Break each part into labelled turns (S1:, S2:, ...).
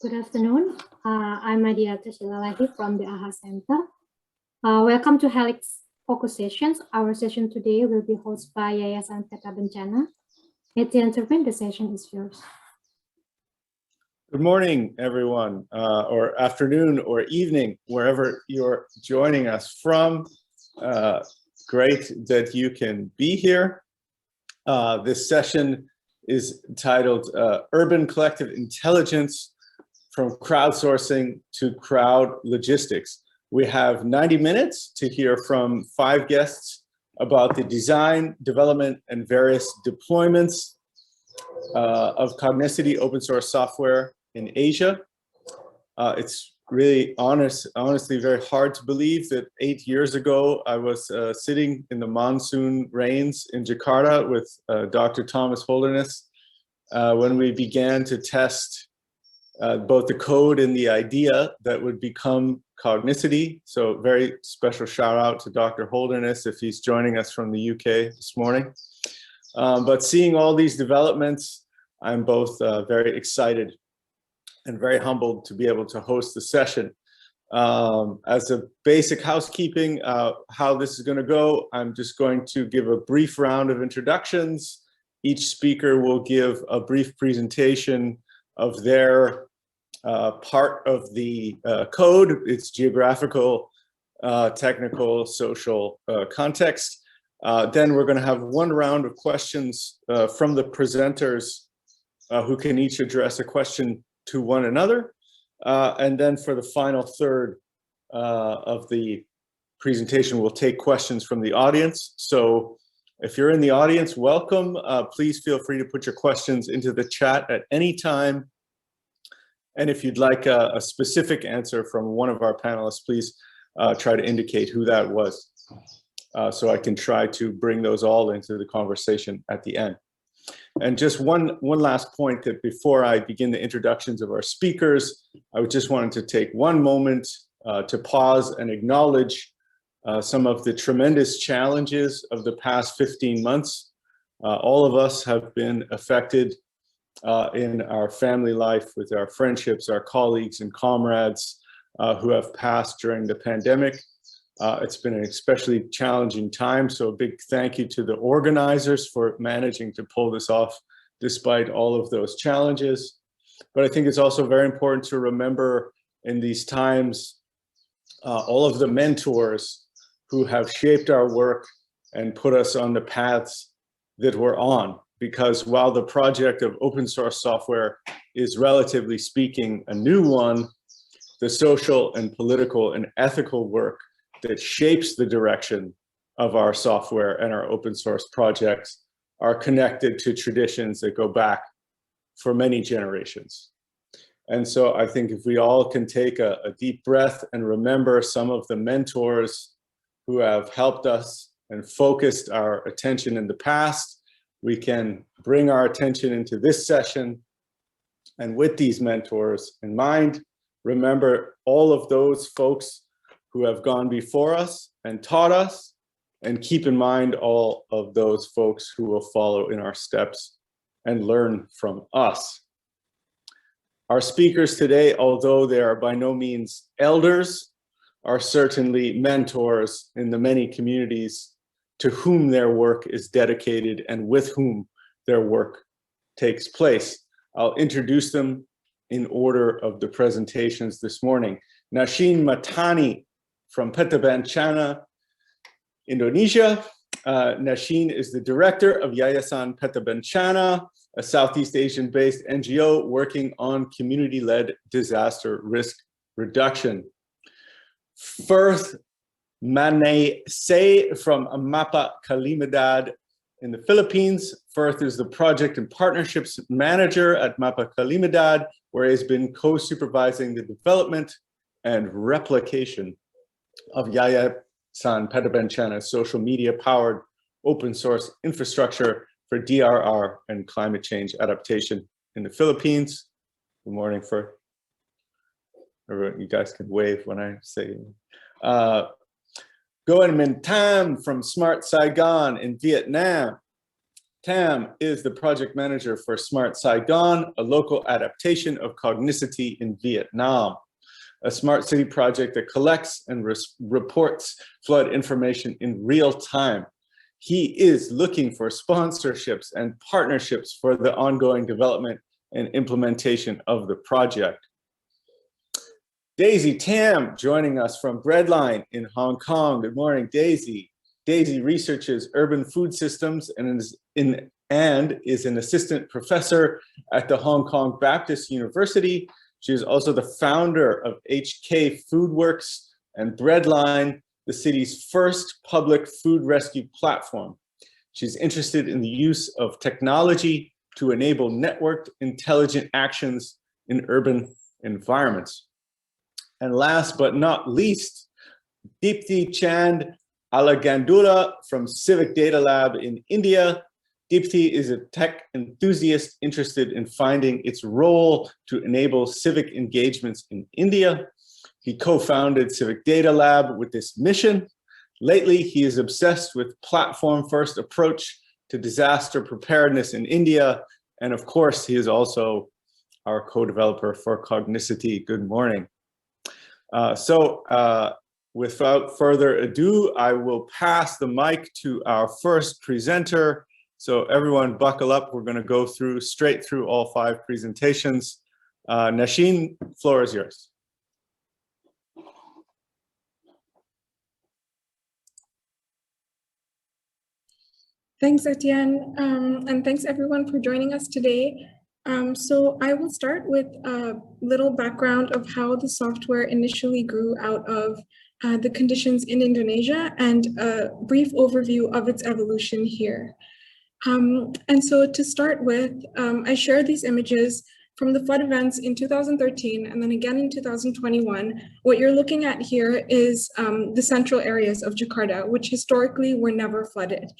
S1: Good afternoon. I'm Madia Tashilalaihi from the AHA Center. Welcome to HELiX Focus Sessions. Our session today will be hosted by Yayasan Peta Bencana. Etienne, Turpin, the session is yours.
S2: Good morning, everyone, or afternoon or evening, wherever you're joining us from. Great that you can be here. This session is titled Urban Collective Intelligence from Crowdsourcing to Crowd Logistics. We have 90 minutes to hear from 5 guests about the design, development, and various deployments of CogniCity open source software in Asia. It's really honestly very hard to believe that 8 years ago I was sitting in the monsoon rains in Jakarta with Dr. Thomas Holderness when we began to test both the code and the idea that would become CogniCity. So very special shout out to Dr. Holderness if he's joining us from the UK this morning. But seeing all these developments, I'm both very excited and very humbled to be able to host the session. As a basic housekeeping, how this is going to go, I'm just going to give a brief round of introductions. Each speaker will give a brief presentation of their part of the code, its geographical, technical, social context. Then we're going to have one round of questions from the presenters who can each address a question to one another. And then for the final third of the presentation, we'll take questions from the audience. So if you're in the audience, welcome. Please feel free to put your questions into the chat at any time. And if you'd like a specific answer from one of our panelists, please try to indicate who that was. So I can try to bring those all into the conversation at the end. And just one last point, that before I begin the introductions of our speakers, I just wanted to take one moment to pause and acknowledge some of the tremendous challenges of the past 15 months. All of us have been affected in our family life with our friendships, our colleagues and comrades who have passed during the pandemic. It's been an especially challenging time, so a big thank you to the organizers for managing to pull this off despite all of those challenges. But I think it's also very important to remember in these times all of the mentors who have shaped our work and put us on the paths that we're on. Because while the project of open source software is, relatively speaking, a new one, the social and political and ethical work that shapes the direction of our software and our open source projects are connected to traditions that go back for many generations. And so I think if we all can take a deep breath and remember some of the mentors who have helped us and focused our attention in the past, we can bring our attention into this session. And with these mentors in mind, remember all of those folks who have gone before us and taught us, and keep in mind all of those folks who will follow in our steps and learn from us. Our speakers today, although they are by no means elders, are certainly mentors in the many communities to whom their work is dedicated and with whom their work takes place. I'll introduce them in order of the presentations this morning. Nashin Mahtani from Peta Bencana, Indonesia. Nashin is the director of Yayasan Peta Bencana, a Southeast Asian-based NGO working on community-led disaster risk reduction. Ferth Manaysay from MapaKalamidad in the Philippines. Ferth is the project and partnerships manager at MapaKalamidad, where he has been co-supervising the development and replication of Yayasan Peta Bencana's social media-powered open source infrastructure for DRR and climate change adaptation in the Philippines. Good morning, Ferth. Everyone, you guys can wave when I say. Nguyen Minh-Tam from SmartSaigon in Vietnam. Minh-Tam is the project manager for SmartSaigon, a local adaptation of CogniCity in Vietnam, a smart city project that collects and reports flood information in real time. He is looking for sponsorships and partnerships for the ongoing development and implementation of the project. Daisy Tam joining us from Breadline in Hong Kong. Good morning, Daisy. Daisy researches urban food systems and is an assistant professor at the Hong Kong Baptist University. She is also the founder of HK Foodworks and Breadline, the city's first public food rescue platform. She's interested in the use of technology to enable networked intelligent actions in urban environments. And last but not least, Deepthi Chand Alagandula from CivicDataLab in India. Deepthi is a tech enthusiast interested in finding its role to enable civic engagements in India. He co-founded CivicDataLab with this mission. Lately, he is obsessed with platform-first approach to disaster preparedness in India. And of course, he is also our co-developer for CogniCity. Good morning. Without further ado, I will pass the mic to our first presenter. So everyone buckle up. We're going to go straight through all 5 presentations. Nashin, floor is yours.
S3: Thanks, Etienne, and thanks everyone for joining us today. So I will start with a little background of how the software initially grew out of the conditions in Indonesia and a brief overview of its evolution here. And so to start with, I shared these images from the flood events in 2013 and then again in 2021. What you're looking at here is the central areas of Jakarta, which historically were never flooded.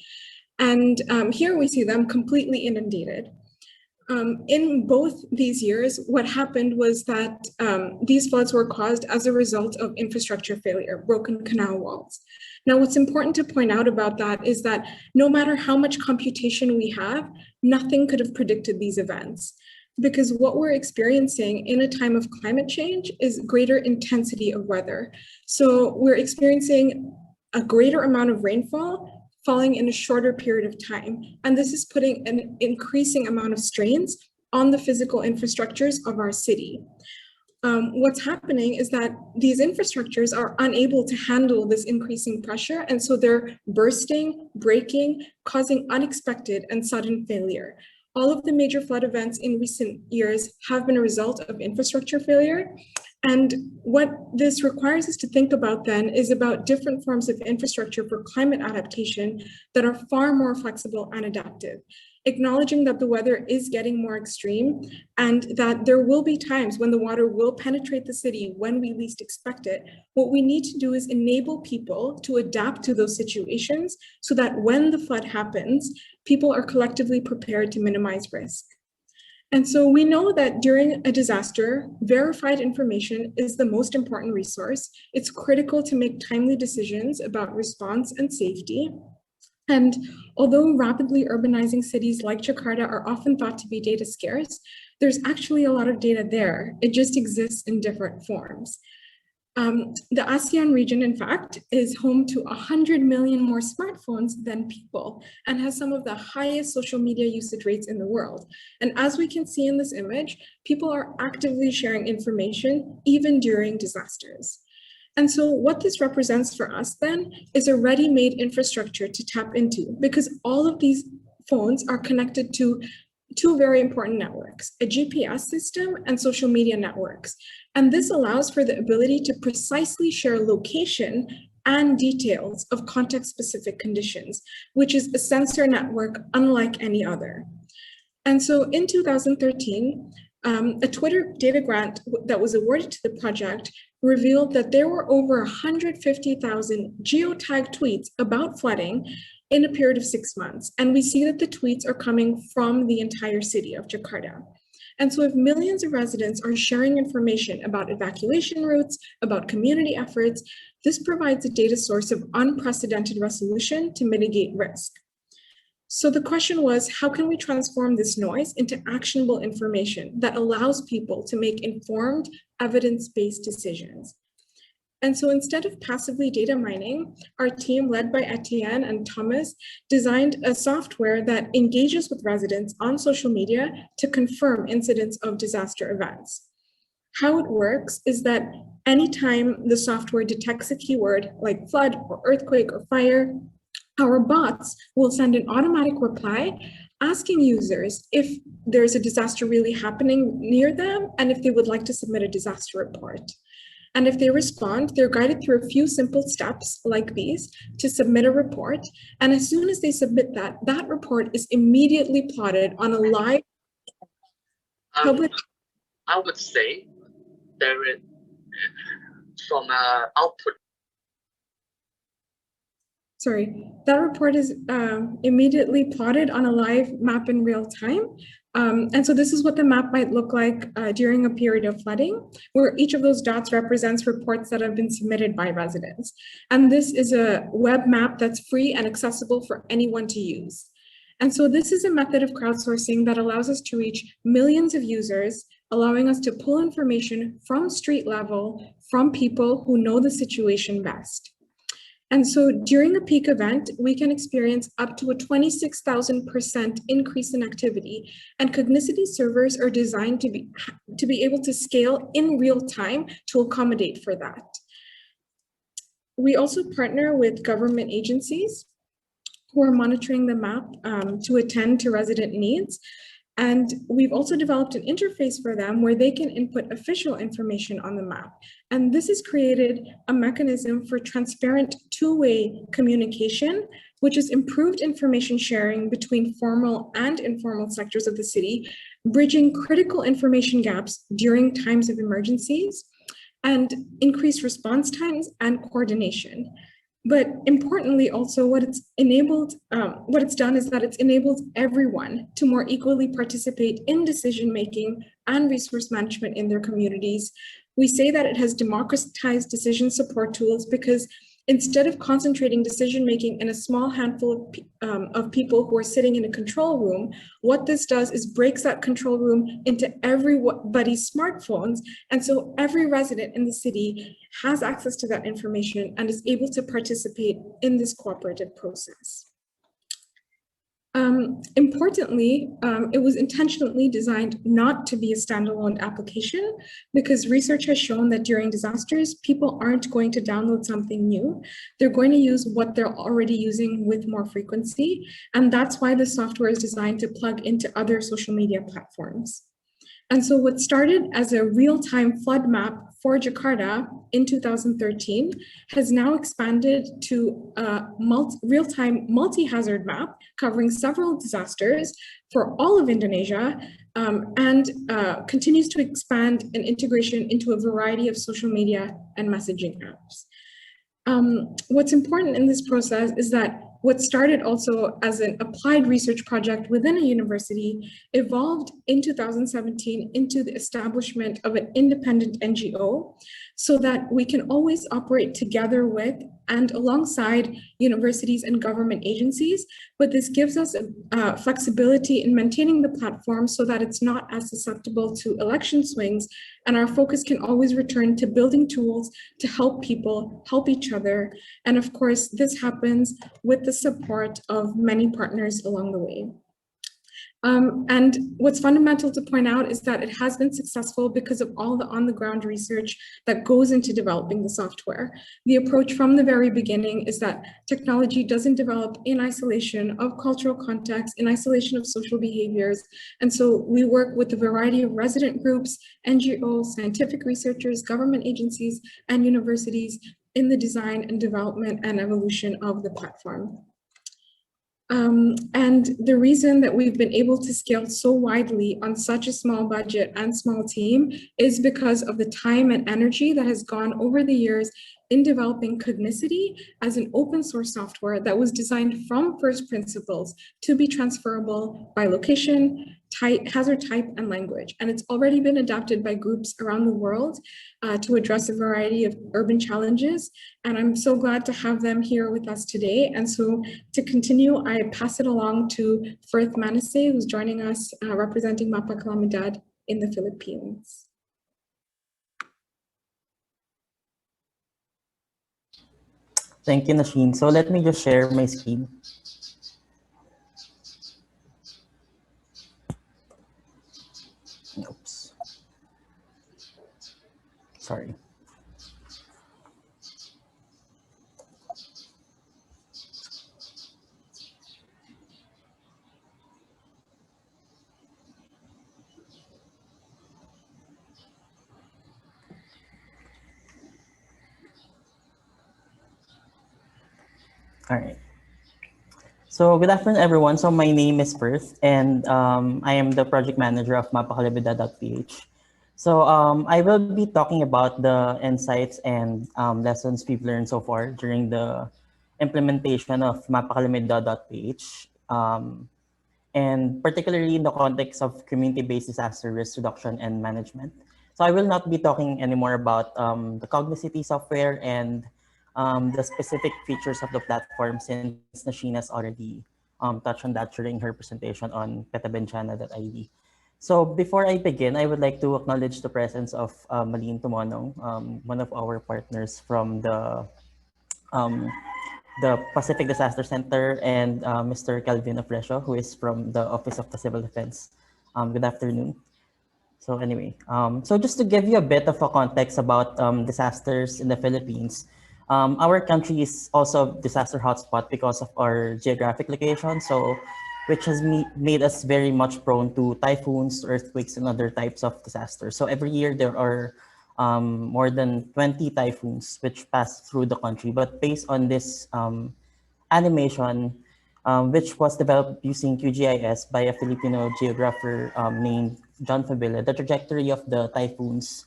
S3: And here we see them completely inundated. In both these years, what happened was that these floods were caused as a result of infrastructure failure, broken canal walls. Now, what's important to point out about that is that no matter how much computation we have, nothing could have predicted these events. Because what we're experiencing in a time of climate change is greater intensity of weather. So we're experiencing a greater amount of rainfall falling in a shorter period of time. And this is putting an increasing amount of strains on the physical infrastructures of our city. What's happening is that these infrastructures are unable to handle this increasing pressure. And so they're bursting, breaking, causing unexpected and sudden failure. All of the major flood events in recent years have been a result of infrastructure failure. And what this requires us to think about then is about different forms of infrastructure for climate adaptation that are far more flexible and adaptive, acknowledging that the weather is getting more extreme and that there will be times when the water will penetrate the city when we least expect it. What we need to do is enable people to adapt to those situations so that when the flood happens, people are collectively prepared to minimize risk. And so we know that during a disaster, verified information is the most important resource. It's critical to make timely decisions about response and safety. And although rapidly urbanizing cities like Jakarta are often thought to be data scarce, there's actually a lot of data there. It just exists in different forms. The ASEAN region, in fact, is home to 100 million more smartphones than people and has some of the highest social media usage rates in the world. And as we can see in this image, people are actively sharing information even during disasters. And so what this represents for us then is a ready-made infrastructure to tap into, because all of these phones are connected to 2 very important networks, a GPS system and social media networks. And this allows for the ability to precisely share location and details of context-specific conditions, which is a sensor network unlike any other. And so in 2013, a Twitter data grant that was awarded to the project revealed that there were over 150,000 geotagged tweets about flooding in a period of 6 months. And we see that the tweets are coming from the entire city of Jakarta. And so if millions of residents are sharing information about evacuation routes, about community efforts, this provides a data source of unprecedented resolution to mitigate risk. So the question was, how can we transform this noise into actionable information that allows people to make informed, evidence-based decisions? And so instead of passively data mining, our team led by Etienne and Thomas designed a software that engages with residents on social media to confirm incidents of disaster events. How it works is that anytime the software detects a keyword like flood or earthquake or fire, our bots will send an automatic reply asking users if there's a disaster really happening near them and if they would like to submit a disaster report. And if they respond, they're guided through a few simple steps like these to submit a report. And as soon as they submit that, that report is immediately plotted on a live public.
S4: I would say there is from output.
S3: Sorry, that report is immediately plotted on a live map in real time. And so this is what the map might look like during a period of flooding, where each of those dots represents reports that have been submitted by residents. And this is a web map that's free and accessible for anyone to use. And so this is a method of crowdsourcing that allows us to reach millions of users, allowing us to pull information from street level, from people who know the situation best. And so during a peak event, we can experience up to a 26,000% increase in activity, and CogniCity servers are designed to be able to scale in real time to accommodate for that. We also partner with government agencies who are monitoring the map to attend to resident needs. And we've also developed an interface for them where they can input official information on the map. And this has created a mechanism for transparent two-way communication, which has improved information sharing between formal and informal sectors of the city, bridging critical information gaps during times of emergencies, and increased response times and coordination. But importantly, also what it's done is that it's enabled everyone to more equally participate in decision-making and resource management in their communities. We say that it has democratized decision support tools because instead of concentrating decision-making in a small handful of people who are sitting in a control room, what this does is breaks that control room into everybody's smartphones. And so every resident in the city has access to that information and is able to participate in this cooperative process. Importantly, it was intentionally designed not to be a standalone application because research has shown that during disasters, people aren't going to download something new. They're going to use what they're already using with more frequency. And that's why the software is designed to plug into other social media platforms. And so what started as a real-time flood map for Jakarta in 2013 has now expanded to a real-time multi-hazard map covering several disasters for all of Indonesia and continues to expand an integration into a variety of social media and messaging apps. What's important in this process is that what started also as an applied research project within a university evolved in 2017 into the establishment of an independent NGO so that we can always operate together with and alongside universities and government agencies. But this gives us flexibility in maintaining the platform so that it's not as susceptible to election swings. And our focus can always return to building tools to help people help each other. And of course, this happens with the support of many partners along the way. And what's fundamental to point out is that it has been successful because of all the on-the-ground research that goes into developing the software. The approach from the very beginning is that technology doesn't develop in isolation of cultural context, in isolation of social behaviors. And so we work with a variety of resident groups, NGOs, scientific researchers, government agencies, and universities in the design and development and evolution of the platform. And the reason that we've been able to scale so widely on such a small budget and small team is because of the time and energy that has gone over the years in developing CogniCity as an open source software that was designed from first principles to be transferable by location, type, hazard type, and language. And it's already been adopted by groups around the world to address a variety of urban challenges. And I'm so glad to have them here with us today. And so to continue, I pass it along to Ferth Manaysay, who's joining us representing MapaKalamidad in the Philippines.
S5: Thank you, Nashin. So let me just share my screen. Oops. Sorry. All right. So good afternoon, everyone. So my name is Ferth, and I am the project manager of MapaKalamidad.ph. So I will be talking about the insights and lessons we've learned so far during the implementation of MapaKalamidad.ph, and particularly in the context of community-based disaster risk reduction and management. So I will not be talking anymore about the CogniCity software and the specific features of the platform, since Nashin has already touched on that during her presentation on petabencana.id. So before I begin, I would like to acknowledge the presence of Malin Tumonong, one of our partners from the Pacific Disaster Center, and Mr. Calvin Ofresio, who is from the Office of the Civil Defense. Good afternoon. So anyway, so just to give you a bit of a context about disasters in the Philippines, our country is also a disaster hotspot because of our geographic location, so which has made us very much prone to typhoons, earthquakes, and other types of disasters. So every year there are more than 20 typhoons which pass through the country. But based on this animation, which was developed using QGIS by a Filipino geographer named John Fabilla, the trajectory of the typhoons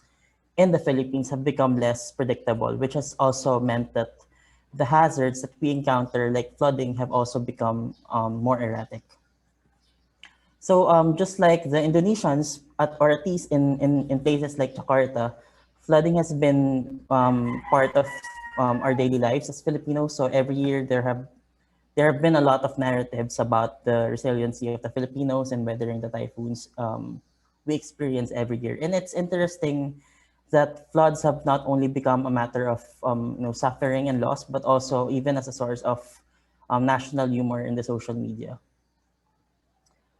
S5: in the Philippines have become less predictable, which has also meant that the hazards that we encounter, like flooding, have also become more erratic. So just like the Indonesians, or at least in places like Jakarta, flooding has been part of our daily lives as Filipinos. So every year there have been a lot of narratives about the resiliency of the Filipinos and weathering the typhoons we experience every year. And it's interesting that floods have not only become a matter of suffering and loss, but also even as a source of national humor in the social media.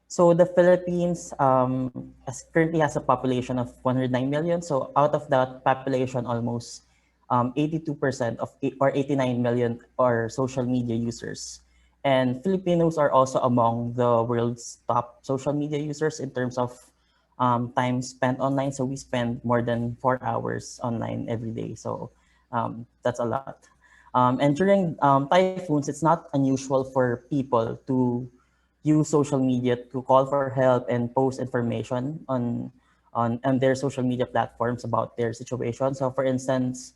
S5: So the Philippines currently has a population of 109 million. So out of that population, almost 82% of, or 89 million, are social media users. And Filipinos are also among the world's top social media users in terms of time spent online. So we spend more than 4 hours online every day. So that's a lot. And during typhoons, it's not unusual for people to use social media to call for help and post information on their social media platforms about their situation. So for instance,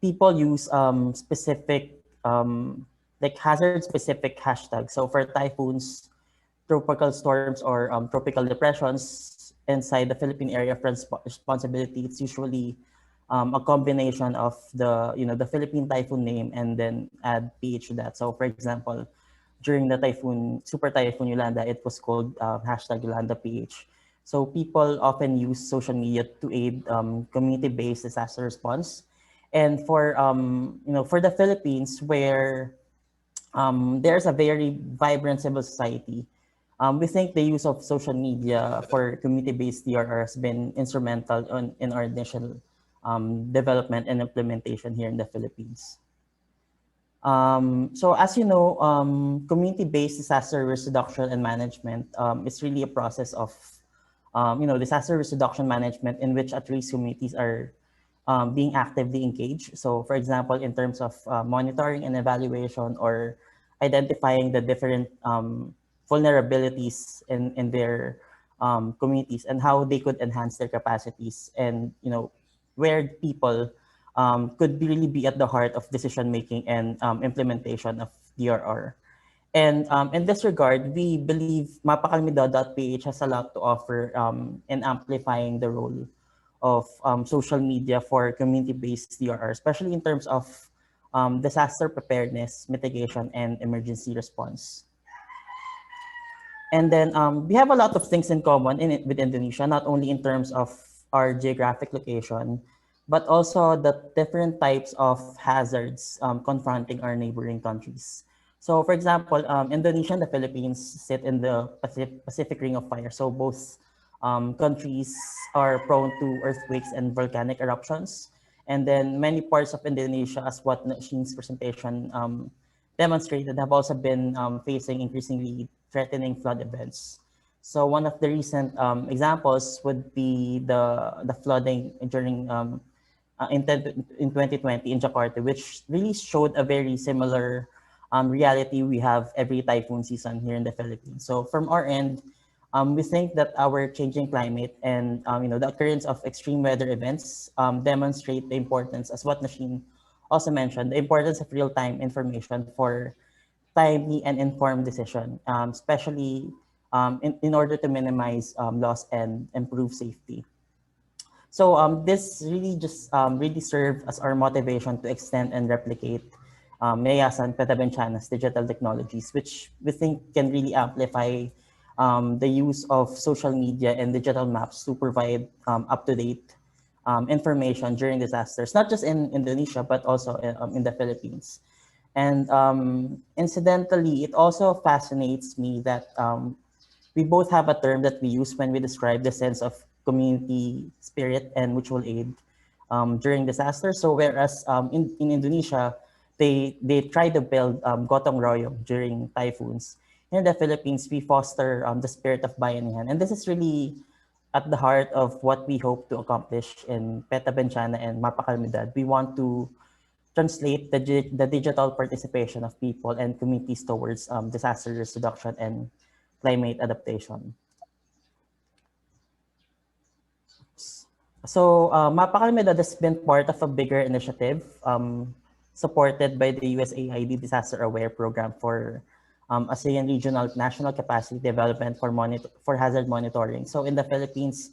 S5: people use specific like hazard specific hashtags. So for typhoons, tropical storms, or tropical depressions inside the Philippine area of responsibility, it's usually a combination of the Philippine typhoon name and then add PH to that. So for example, during the Super Typhoon Yolanda, it was called #YolandaPH. So people often use social media to aid community-based disaster response. And for for the Philippines, where there's a very vibrant civil society, we think the use of social media for community-based DRR has been instrumental in our initial development and implementation here in the Philippines. So as you know, community-based disaster risk reduction and management is really a process of disaster risk reduction management in which at-risk communities are being actively engaged. So for example, in terms of monitoring and evaluation, or identifying the different vulnerabilities in their communities and how they could enhance their capacities, and where people could really be at the heart of decision making and implementation of DRR. And in this regard, we believe MapaKalamidad.ph has a lot to offer in amplifying the role of social media for community-based DRR, especially in terms of disaster preparedness, mitigation, and emergency response. And then we have a lot of things in common with Indonesia, not only in terms of our geographic location, but also the different types of hazards confronting our neighboring countries. So for example, Indonesia and the Philippines sit in the Pacific Ring of Fire. So both countries are prone to earthquakes and volcanic eruptions. And then many parts of Indonesia, as what Nashin's presentation demonstrated, have also been facing increasingly threatening flood events. So one of the recent examples would be the flooding during in 2020 in Jakarta, which really showed a very similar reality we have every typhoon season here in the Philippines. So from our end, we think that our changing climate and the occurrence of extreme weather events demonstrate the importance, as what Nashin also mentioned, the importance of real-time information for timely and informed decision, especially in order to minimize loss and improve safety. So this really just really served as our motivation to extend and replicate Yayasan Peta Bencana's digital technologies, which we think can really amplify the use of social media and digital maps to provide up-to-date information during disasters, not just in Indonesia, but also in the Philippines. And incidentally, it also fascinates me that we both have a term that we use when we describe the sense of community spirit and mutual aid during disasters. So whereas in Indonesia, they try to build gotong royong during typhoons. Here in the Philippines, we foster the spirit of bayanihan. And this is really at the heart of what we hope to accomplish in Peta Bencana and MapaKalamidad. We want to translate the digital participation of people and communities towards disaster risk reduction and climate adaptation. So MapaKalamidad has been part of a bigger initiative supported by the USAID Disaster Aware Program for ASEAN Regional National Capacity Development for Hazard Monitoring. So in the Philippines,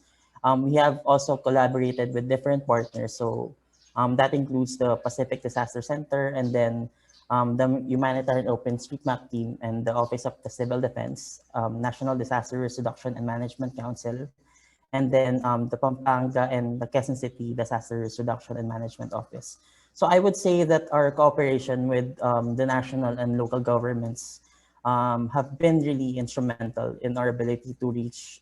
S5: we have also collaborated with different partners. So that includes the Pacific Disaster Center and then the Humanitarian OpenStreetMap team and the Office of the Civil Defense, National Disaster Risk Reduction and Management Council, and then the Pampanga and the Quezon City Disaster Risk Reduction and Management Office. So I would say that our cooperation with the national and local governments have been really instrumental in our ability to reach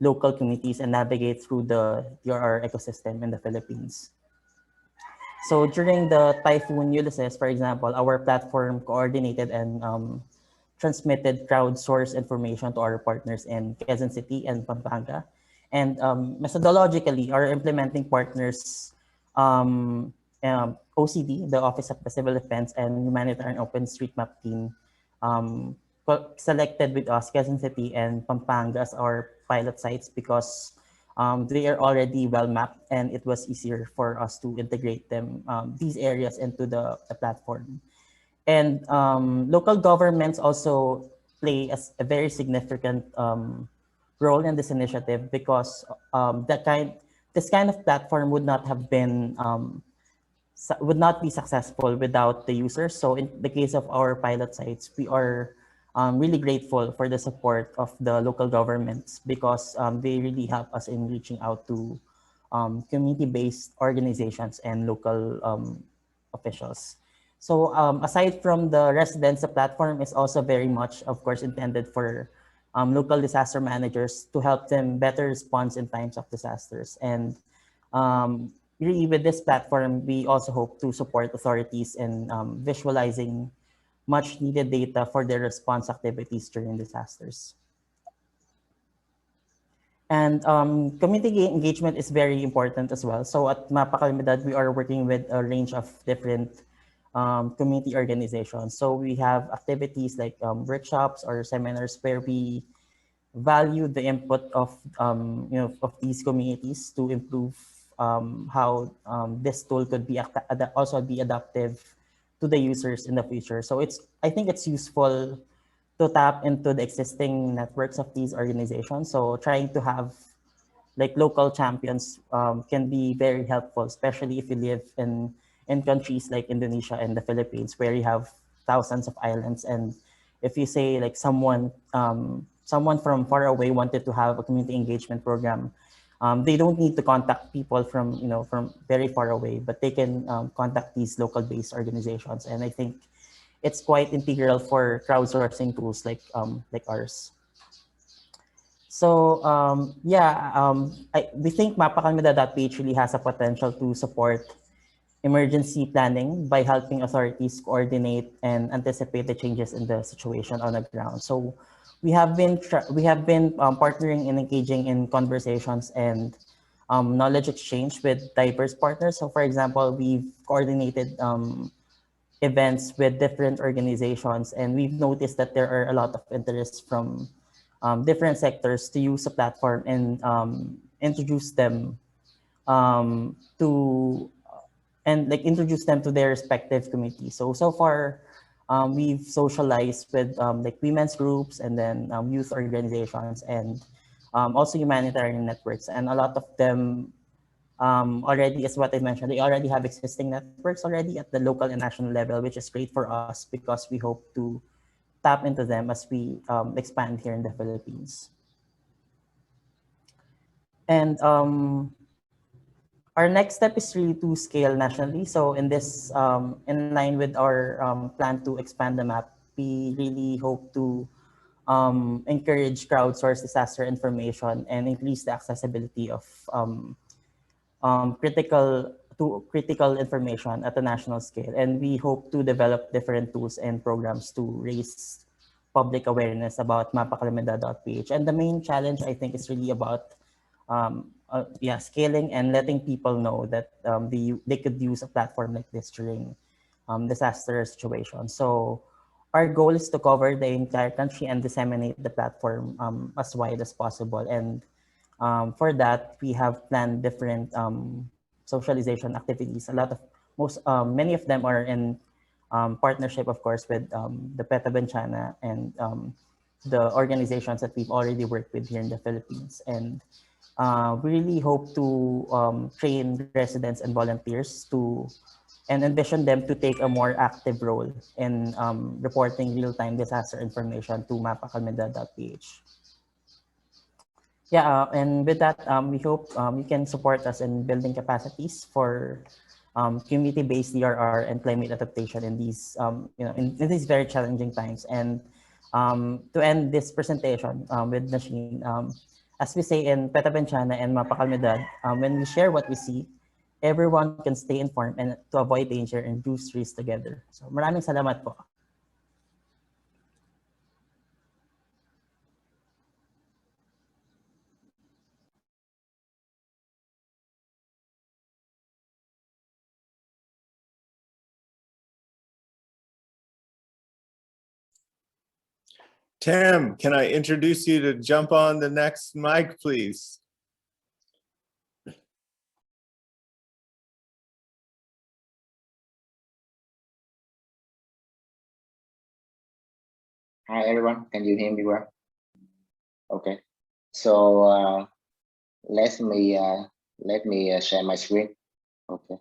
S5: local communities and navigate through the DRR ecosystem in the Philippines. So during the Typhoon Ulysses, for example, our platform coordinated and transmitted crowdsourced information to our partners in Quezon City and Pampanga. And methodologically, our implementing partners, OCD, the Office of the Civil Defense, and Humanitarian OpenStreetMap team selected with us Quezon City and Pampanga as our pilot sites because they are already well mapped and it was easier for us to integrate them, these areas into the platform. And local governments also play a very significant role in this initiative because this kind of platform would not have been would not be successful without the users. So in the case of our pilot sites, we are really grateful for the support of the local governments because they really help us in reaching out to community-based organizations and local officials. So aside from the residents, the platform is also very much, of course, intended for local disaster managers to help them better respond in times of disasters. And really with this platform, we also hope to support authorities in visualizing much needed data for their response activities during disasters. And community engagement is very important as well. So at MapaKalamidad, we are working with a range of different community organizations. So we have activities like workshops or seminars where we value the input of of these communities to improve how this tool could be also be adaptive to the users in the future. So I think it's useful to tap into the existing networks of these organizations. So trying to have like local champions can be very helpful, especially if you live in countries like Indonesia and the Philippines, where you have thousands of islands. And if you say like someone from far away wanted to have a community engagement program, they don't need to contact people from from very far away, but they can contact these local based organizations. And I think it's quite integral for crowdsourcing tools like ours. So we think MapaKalamidad.ph really has a potential to support emergency planning by helping authorities coordinate and anticipate the changes in the situation on the ground. So we have been partnering and engaging in conversations and knowledge exchange with diverse partners. So for example, we've coordinated events with different organizations, and we've noticed that there are a lot of interest from different sectors to use a platform and introduce them to introduce them to their respective communities. So far, we've socialized with like women's groups and then youth organizations and also humanitarian networks, and a lot of them already, as what I mentioned, they already have existing networks already at the local and national level, which is great for us because we hope to tap into them as we expand here in the Philippines. And our next step is really to scale nationally. So in this, in line with our plan to expand the map, we really hope to encourage crowdsourced disaster information and increase the accessibility of critical information at a national scale. And we hope to develop different tools and programs to raise public awareness about MapaKalamidad.ph. And the main challenge, I think, is really about scaling and letting people know that they could use a platform like this during disaster situations. So our goal is to cover the entire country and disseminate the platform as wide as possible. And for that, we have planned different socialization activities. Many of them are in partnership, of course, with the Peta Bencana and the organizations that we've already worked with here in the Philippines. And we really hope to train residents and volunteers and envision them to take a more active role in reporting real-time disaster information to MapaKalamidad.ph. And with that, we hope you can support us in building capacities for community-based DRR and climate adaptation in these, in these very challenging times. And to end this presentation with Nashin, as we say in Peta Bencana and MapaKalamidad, when we share what we see, everyone can stay informed and to avoid danger and reduce risk together. So maraming salamat po.
S2: Tam, can I introduce you to jump on the next mic, please?
S6: Hi everyone, can you hear me well? Okay, so let me share my screen. Okay.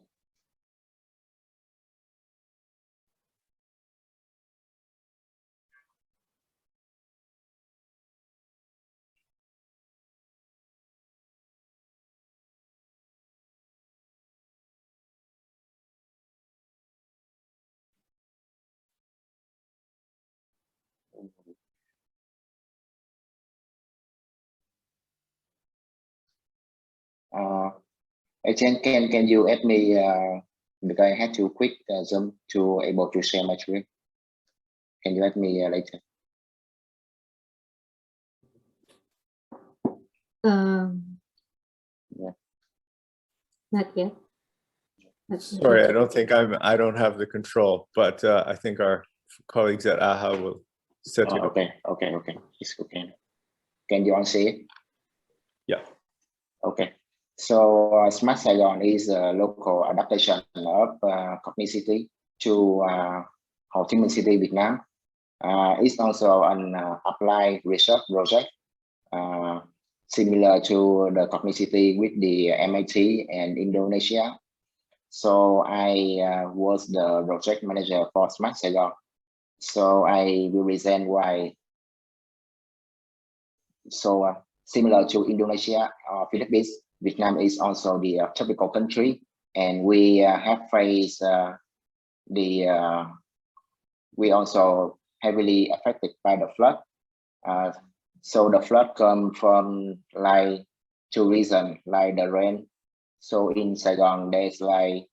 S6: Etienne, can you add me? Because I had to quit Zoom to able to share my screen. Can you add me later?
S1: Yeah. Not yet.
S2: Sorry, I don't think I don't have the control, but I think our colleagues at AHA will set you up.
S6: Okay. It's okay. Can you unsee it?
S2: Yeah.
S6: Okay. So SmartSaigon is a local adaptation of CogniCity to Hồ Chí Minh City, Vietnam. It's also an applied research project similar to the CogniCity with the MIT and Indonesia. So I was the project manager for SmartSaigon. So I will present why. So similar to Indonesia or Philippines, Vietnam is also the tropical country, and we have faced we also heavily affected by the flood. So the flood come from like two reasons, like the rain. So in Saigon, there's like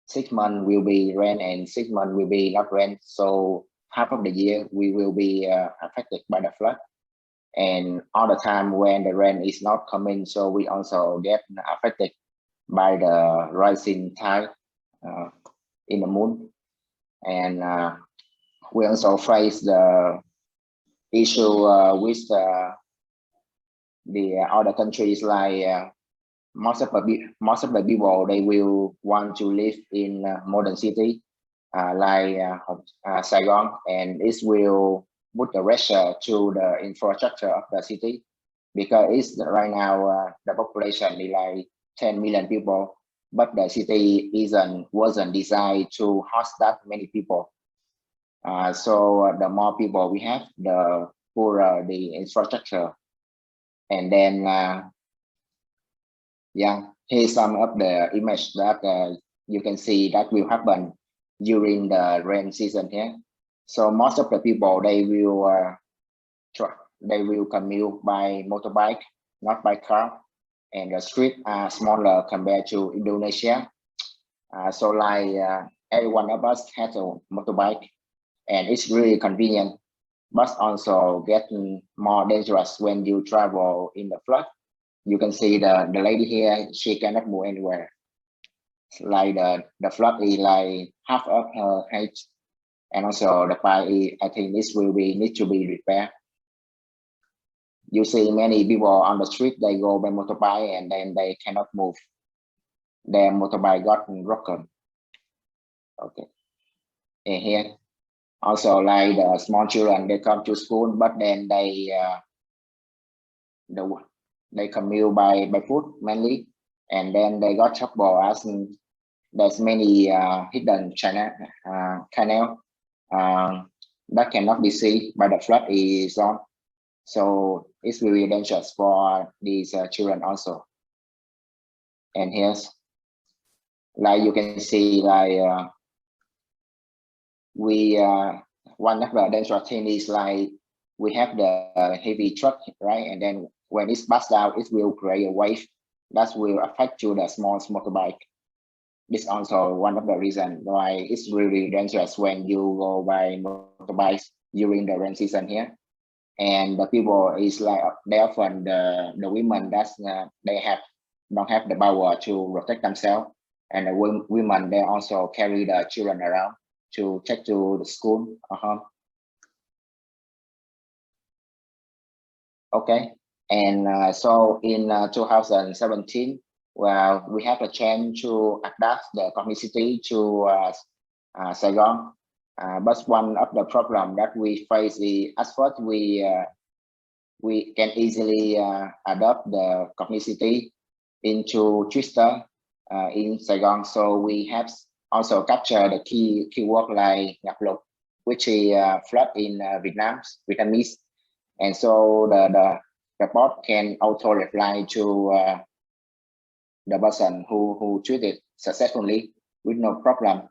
S6: 6 months will be rain and 6 months will be not rain. So half of the year we will be affected by the flood. And all the time when the rain is not coming, so we also get affected by the rising tide in the moon. And we also face the issue with the other countries, like most of the people, they will want to live in modern city like Saigon, and this will put the pressure to the infrastructure of the city, because it's right now the population is like 10 million people, but the city wasn't designed to host that many people. So the more people we have, the poorer the infrastructure. And then yeah, here's some of the image that you can see that will happen during the rain season here. So most of the people, they will commute by motorbike, not by car, and the streets are smaller compared to Indonesia. So like every one of us has a motorbike, and it's really convenient, but also getting more dangerous when you travel in the flood. You can see the lady here, she cannot move anywhere. Like the flood is like half of her height, and also the pipe, I think this will need to be repaired. You see many people on the street, they go by motorbike and then they cannot move. Their motorbike got broken. Okay, and here also like the small children, they come to school, but then they commute by foot mainly, and then they got trouble as there's many hidden canal that cannot be seen by the flood is on. So it's really dangerous for these children also. And here's like you can see, like we one of the dangerous thing is like we have the heavy truck, right? And then when it's passed out, it will create a wave that will affect to the small motorbike. This is also one of the reasons why it's really dangerous when you go by motorbikes during the rain season here. And the people is like they often the women that don't have the power to protect themselves, and the women, they also carry the children around to take to the school. Okay, and so in 2017, well, we have a chance to adapt the CogniCity to Saigon. But one of the problem that we face is at first we can easily adopt the CogniCity into Twitter in Saigon. So we have also captured the keyword like ngập lụt, which is flood in Vietnamese, and so the bot can auto reply to the person who tweeted successfully with no problem.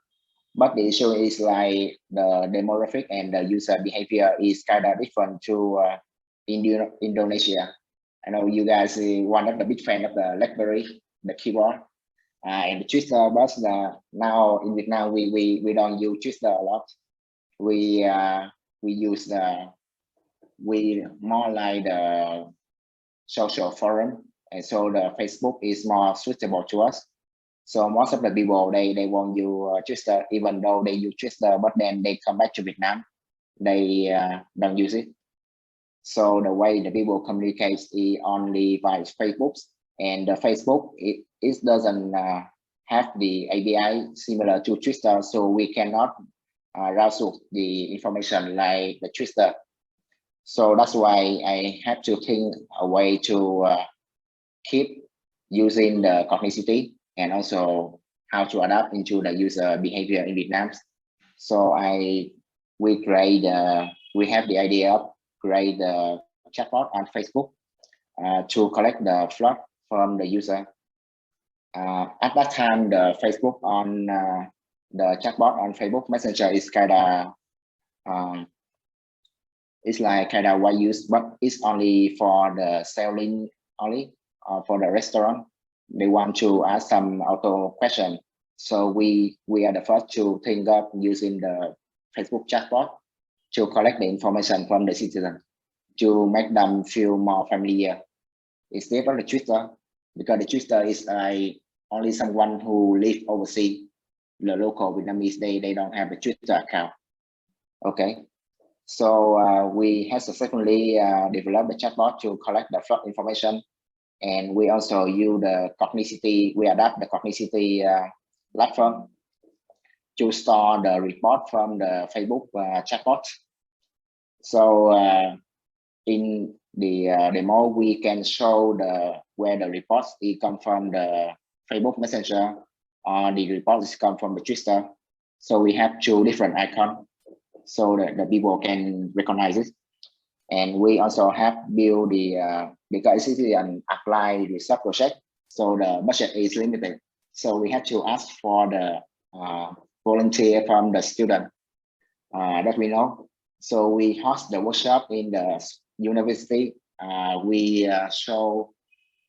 S6: But the issue is like the demographic and the user behavior is kind of different to Indonesia. I know you guys are one of the big fan of the BlackBerry, the keyboard, and the Twitter, but now in Vietnam we don't use Twitter a lot. We use we more like the social forum, and so the Facebook is more suitable to us. So most of the people, they won't use Twitter, even though they use Twitter, but then they come back to Vietnam, they don't use it. So the way the people communicate is only by Facebook, And the Facebook, it doesn't have the API similar to Twitter, so we cannot crowdsource the information like the Twitter. So that's why I have to think a way to keep using the CogniCity and also how to adapt into the user behavior in Vietnam. So we have the idea of create the chatbot on Facebook to collect the flood from the user. At that time, the Facebook on the chatbot on Facebook Messenger is kind of it's like kind of wide use, but it's only for the selling only, for the restaurant. They want to ask some auto question. So we are the first to think of using the Facebook chatbot to collect the information from the citizen to make them feel more familiar instead of the Twitter, because the Twitter is only someone who live overseas. The local Vietnamese, they don't have a Twitter account. Okay, so we have successfully developed the chatbot to collect the flood information, and we also use the CogniCity. We adapt the CogniCity platform to store the report from the Facebook chatbot. So in the demo, we can show where the reports come from the Facebook Messenger, or the reports come from the Twitter. So we have two different icons so that the people can recognize it. And we also have built because it is an applied research project, so the budget is limited. So we have to ask for the volunteer from the student that we know. So we host the workshop in the university. We show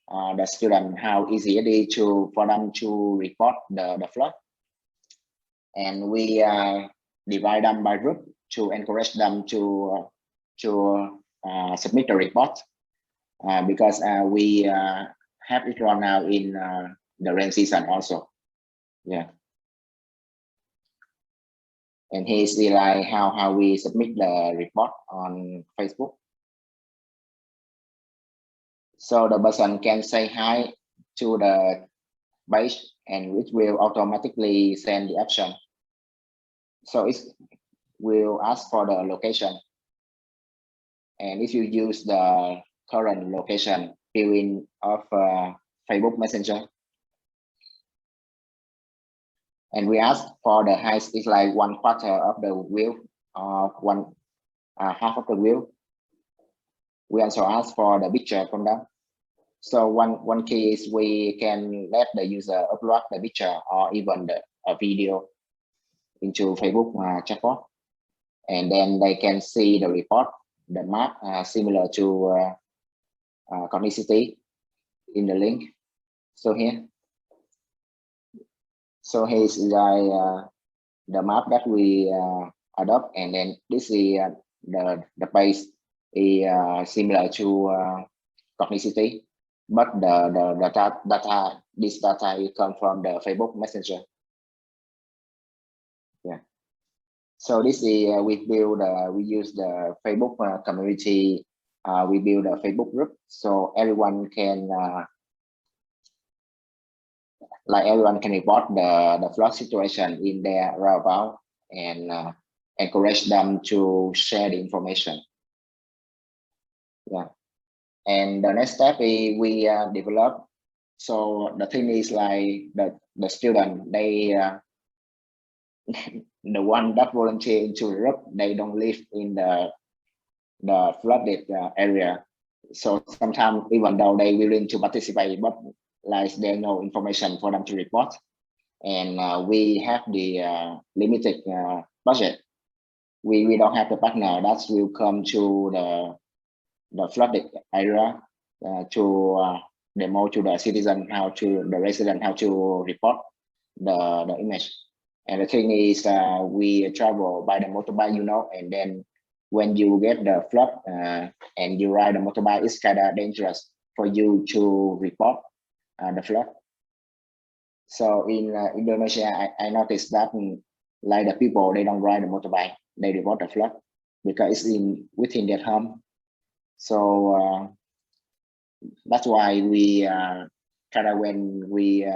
S6: the student how easy it is for them to report the flood, and we divide them by group to encourage them to submit the report, because we have it right now in the rain season also. Yeah. And here's like how we submit the report on Facebook. So the person can say hi to the page, and which will automatically send the action. So it will ask for the location. And if you use the current location viewing of Facebook Messenger, and we ask for the height is like 1/4 of the wheel, or half of the wheel. We also ask for the picture from them. So one key is we can let the user upload the picture or even a video into Facebook chatbot, and then they can see the report, the map similar to CogniCity in the link. So here is like the map that we adopt, and then this is the page is similar to CogniCity, but this data will come from the Facebook Messenger. Yeah. So this is we use the Facebook community. We build a Facebook group so everyone can report the flood situation in their whereabouts, and encourage them to share the information. Yeah. And the next step is we develop. So the thing is like the student, they the one that volunteer into the group, they don't live in the flooded area. So sometimes even though they willing to participate, but like there's no information for them to report, and we have the limited budget. We don't have the partner that will come to the flooded area to demo to the citizen the resident how to report the image. And the thing is, we travel by the motorbike, and then when you get the flood and you ride the motorbike, it's kind of dangerous for you to report the flood. So in Indonesia, I noticed that like the people, they don't ride the motorbike, they report the flood because it's within their home. So that's why we kind of when we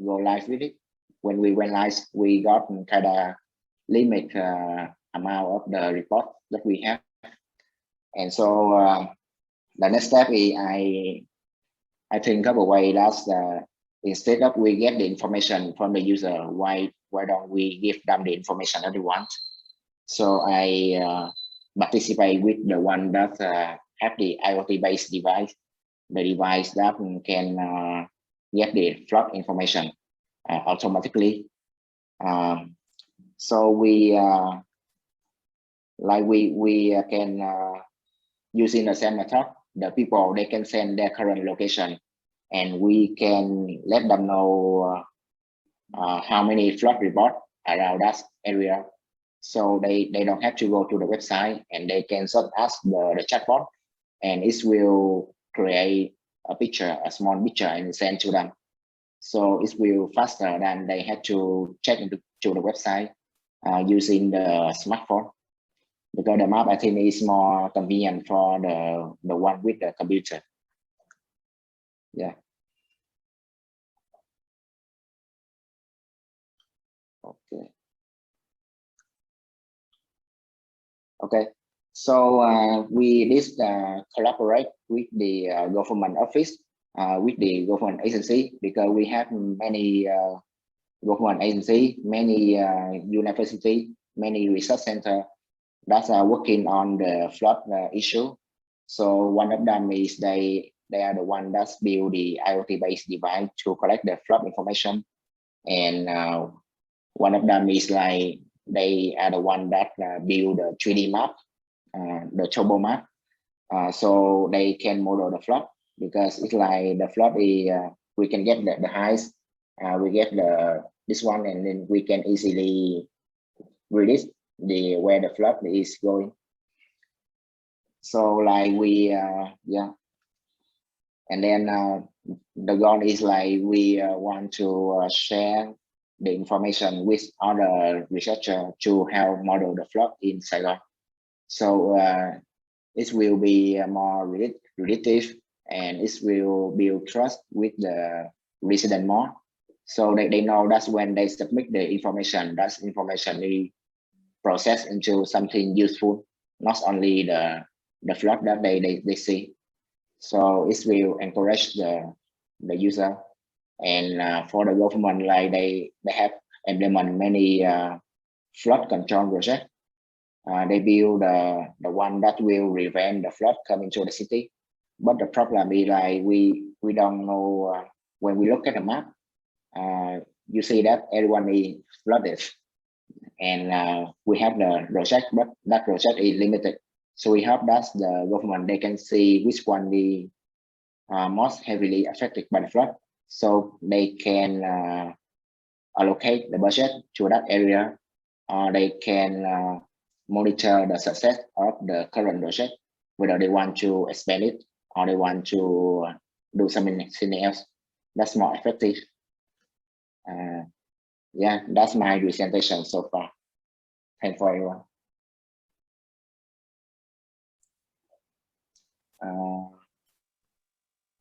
S6: go live with it. When we went live, we got kind of limit amount of the report that we have. And so the next step is I think of a way that's instead of we get the information from the user, why don't we give them the information that they want? So I participate with the one that have the IoT-based device, the device that can get the flood information automatically. So we can using the same method, the people, they can send their current location and we can let them know how many flood report around that area. So they don't have to go to the website and they can just ask the chatbot and it will create a picture, a small picture and send to them. So it will faster than they have to check into the website using the smartphone. Because the map, I think, is more convenient for the one with the computer. Yeah. Okay. Okay. So we did collaborate with the government office, with the government agency, because we have many government agency, many university, many research center that are working on the flood issue. So one of them is they are the one that build the IoT-based device to collect the flood information, and one of them is like they are the one that build the 3D map, the turbo map, so they can model the flood, because it's like the flood is we can get the heights, we get this one, and then we can easily release where the flood is going. So like we yeah, and then the goal is like we want to share the information with other researchers to help model the flood in Saigon. So it will be more relative and it will build trust with the resident more, so they know that's when they submit the information, that's information is processed into something useful, not only the flood that they see. So it will encourage the user. And for the government, like they have implemented many flood control projects. They build the one that will prevent the flood coming to the city. But the problem is like we don't know, when we look at the map, you see that everyone is flooded. And we have the project, but that project is limited. So we hope that the government, they can see which one is most heavily affected by the flood, so they can allocate the budget to that area, or they can monitor the success of the current project, whether they want to expand it or they want to do something else that's more effective. Yeah, that's my presentation so far. Thanks for everyone.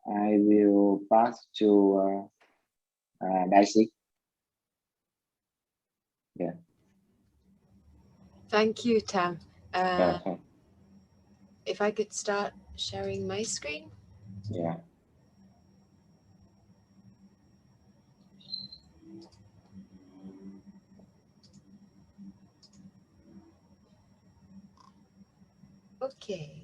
S6: I will pass to Daisy. Yeah.
S7: Thank you, Tam.
S6: Okay.
S7: If I could start sharing my screen.
S6: Yeah.
S7: Okay.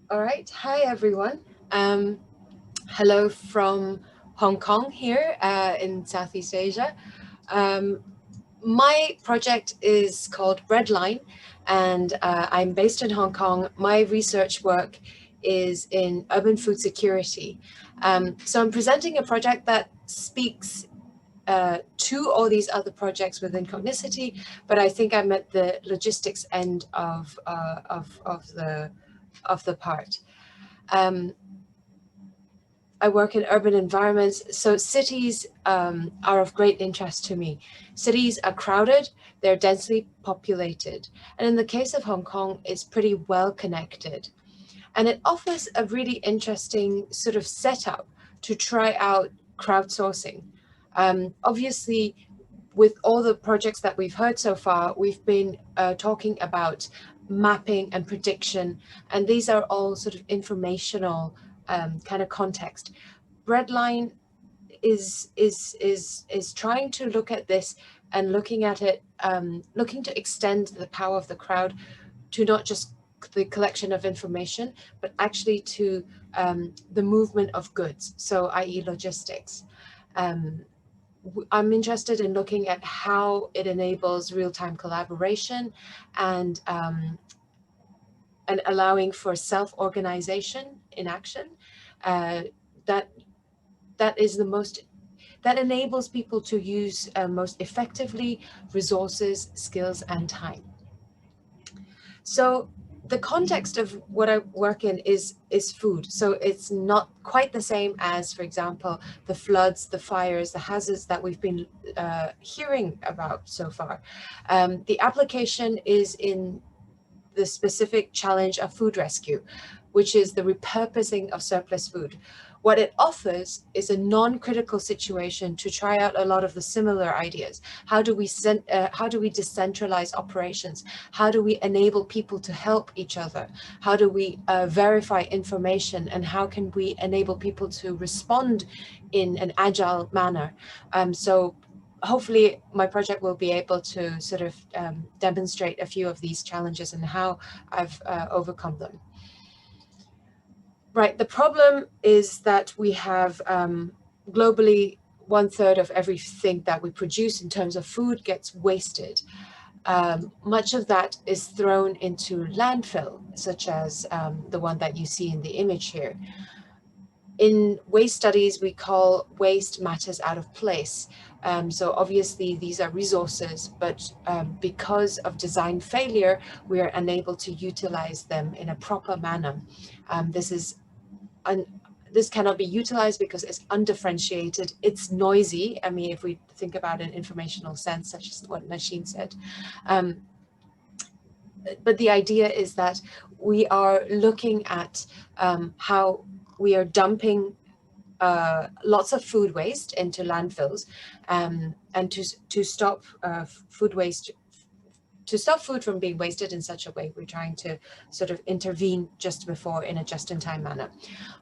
S7: All right. Hi, everyone. Hello from Hong Kong here in Southeast Asia. My project is called Breadline, and I'm based in Hong Kong. My research work is in urban food security. So I'm presenting a project that speaks to all these other projects within CogniCity, but I think I'm at the logistics end of the part. I work in urban environments, so cities are of great interest to me. Cities are crowded, they're densely populated, and in the case of Hong Kong, it's pretty well connected. And it offers a really interesting sort of setup to try out crowdsourcing. Obviously, with all the projects that we've heard so far, we've been talking about mapping and prediction, and these are all sort of informational kind of context. Breadline is trying to look at this and looking at it, looking to extend the power of the crowd to not just the collection of information, but actually to the movement of goods, so i.e. logistics. I'm interested in looking at how it enables real-time collaboration and allowing for self-organization in action. That enables people to use most effectively resources, skills, and time. So the context of what I work in is food. So it's not quite the same as, for example, the floods, the fires, the hazards that we've been hearing about so far. The application is in the specific challenge of food rescue, which is the repurposing of surplus food. What it offers is a non-critical situation to try out a lot of the similar ideas. How do we decentralize operations? How do we enable people to help each other? How do we verify information? And how can we enable people to respond in an agile manner? So hopefully my project will be able to sort of demonstrate a few of these challenges and how I've overcome them. Right, the problem is that we have globally 1/3 of everything that we produce in terms of food gets wasted. Much of that is thrown into landfill, such as the one that you see in the image here. In waste studies, we call waste matters out of place. So obviously these are resources, but because of design failure, we are unable to utilize them in a proper manner. This cannot be utilized because it's undifferentiated, it's noisy. I mean, if we think about an informational sense, such as what Nashin said. But the idea is that we are looking at how we are dumping lots of food waste into landfills, and to stop food waste, to stop food from being wasted in such a way, we're trying to sort of intervene just before in a just-in-time manner.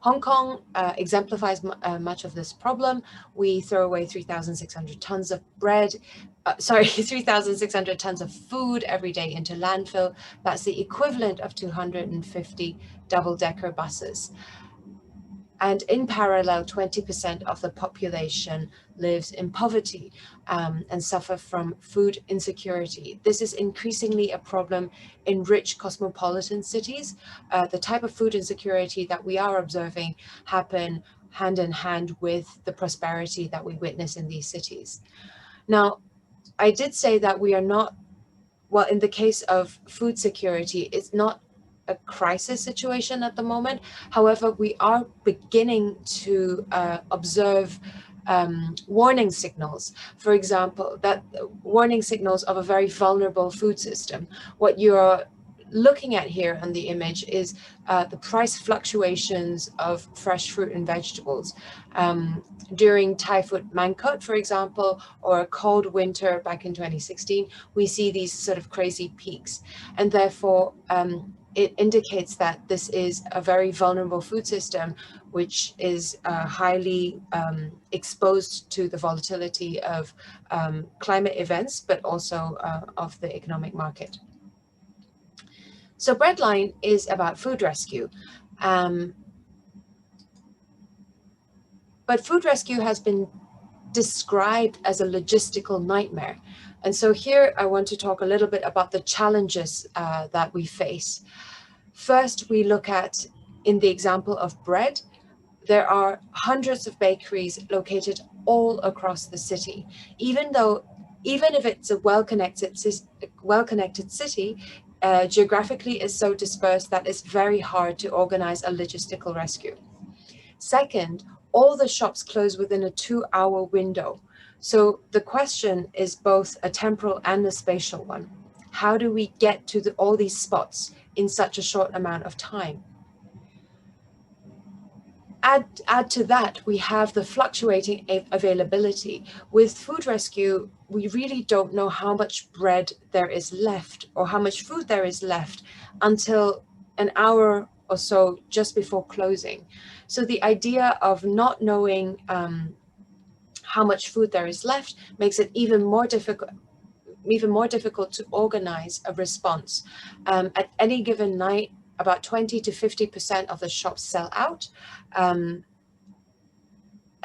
S7: Hong Kong exemplifies much of this problem. We throw away 3,600 tons of bread, 3,600 tons of food every day into landfill. That's the equivalent of 250 double-decker buses. And in parallel, 20% of the population lives in poverty and suffer from food insecurity. This is increasingly a problem in rich cosmopolitan cities. The type of food insecurity that we are observing happen hand in hand with the prosperity that we witness in these cities. Now, I did say that we are not, well, in the case of food security, it's not a crisis situation at the moment. However, we are beginning to observe warning signals. For example, that warning signals of a very vulnerable food system. What you're looking at here on the image is the price fluctuations of fresh fruit and vegetables. During Typhoon Mangkhut, for example, or a cold winter back in 2016, we see these sort of crazy peaks. And therefore, it indicates that this is a very vulnerable food system, which is highly exposed to the volatility of climate events, but also of the economic market. So Breadline is about food rescue. But food rescue has been described as a logistical nightmare. And so here I want to talk a little bit about the challenges that we face. First, we look at, in the example of bread, there are hundreds of bakeries located all across the city. Even if it's a well-connected city, geographically is so dispersed that it's very hard to organize a logistical rescue. Second, all the shops close within a 2-hour window. So the question is both a temporal and a spatial one. How do we get to all these spots in such a short amount of time? Add to that, we have the fluctuating availability. With food rescue, we really don't know how much bread there is left or how much food there is left until an hour or so just before closing. So the idea of not knowing how much food there is left makes it even more difficult to organize a response. At any given night, about 20 to 50% of the shops sell out. And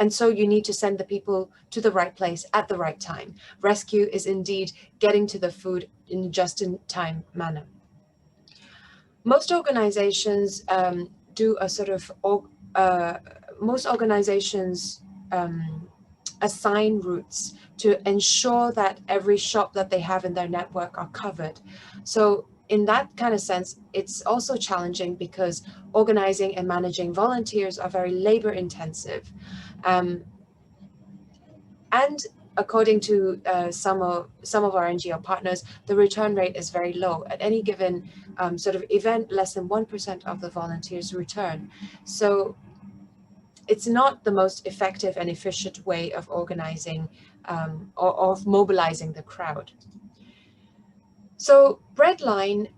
S7: so you need to send the people to the right place at the right time. Rescue is indeed getting to the food in just-in-time manner. Most organizations do a sort of, most organizations assign routes to ensure that every shop that they have in their network are covered. So in that kind of sense, it's also challenging because organizing and managing volunteers are very labor intensive. And according to some of our NGO partners, the return rate is very low. At any given sort of event, less than 1% of the volunteers return. So it's not the most effective and efficient way of organizing or of mobilizing the crowd. So Breadline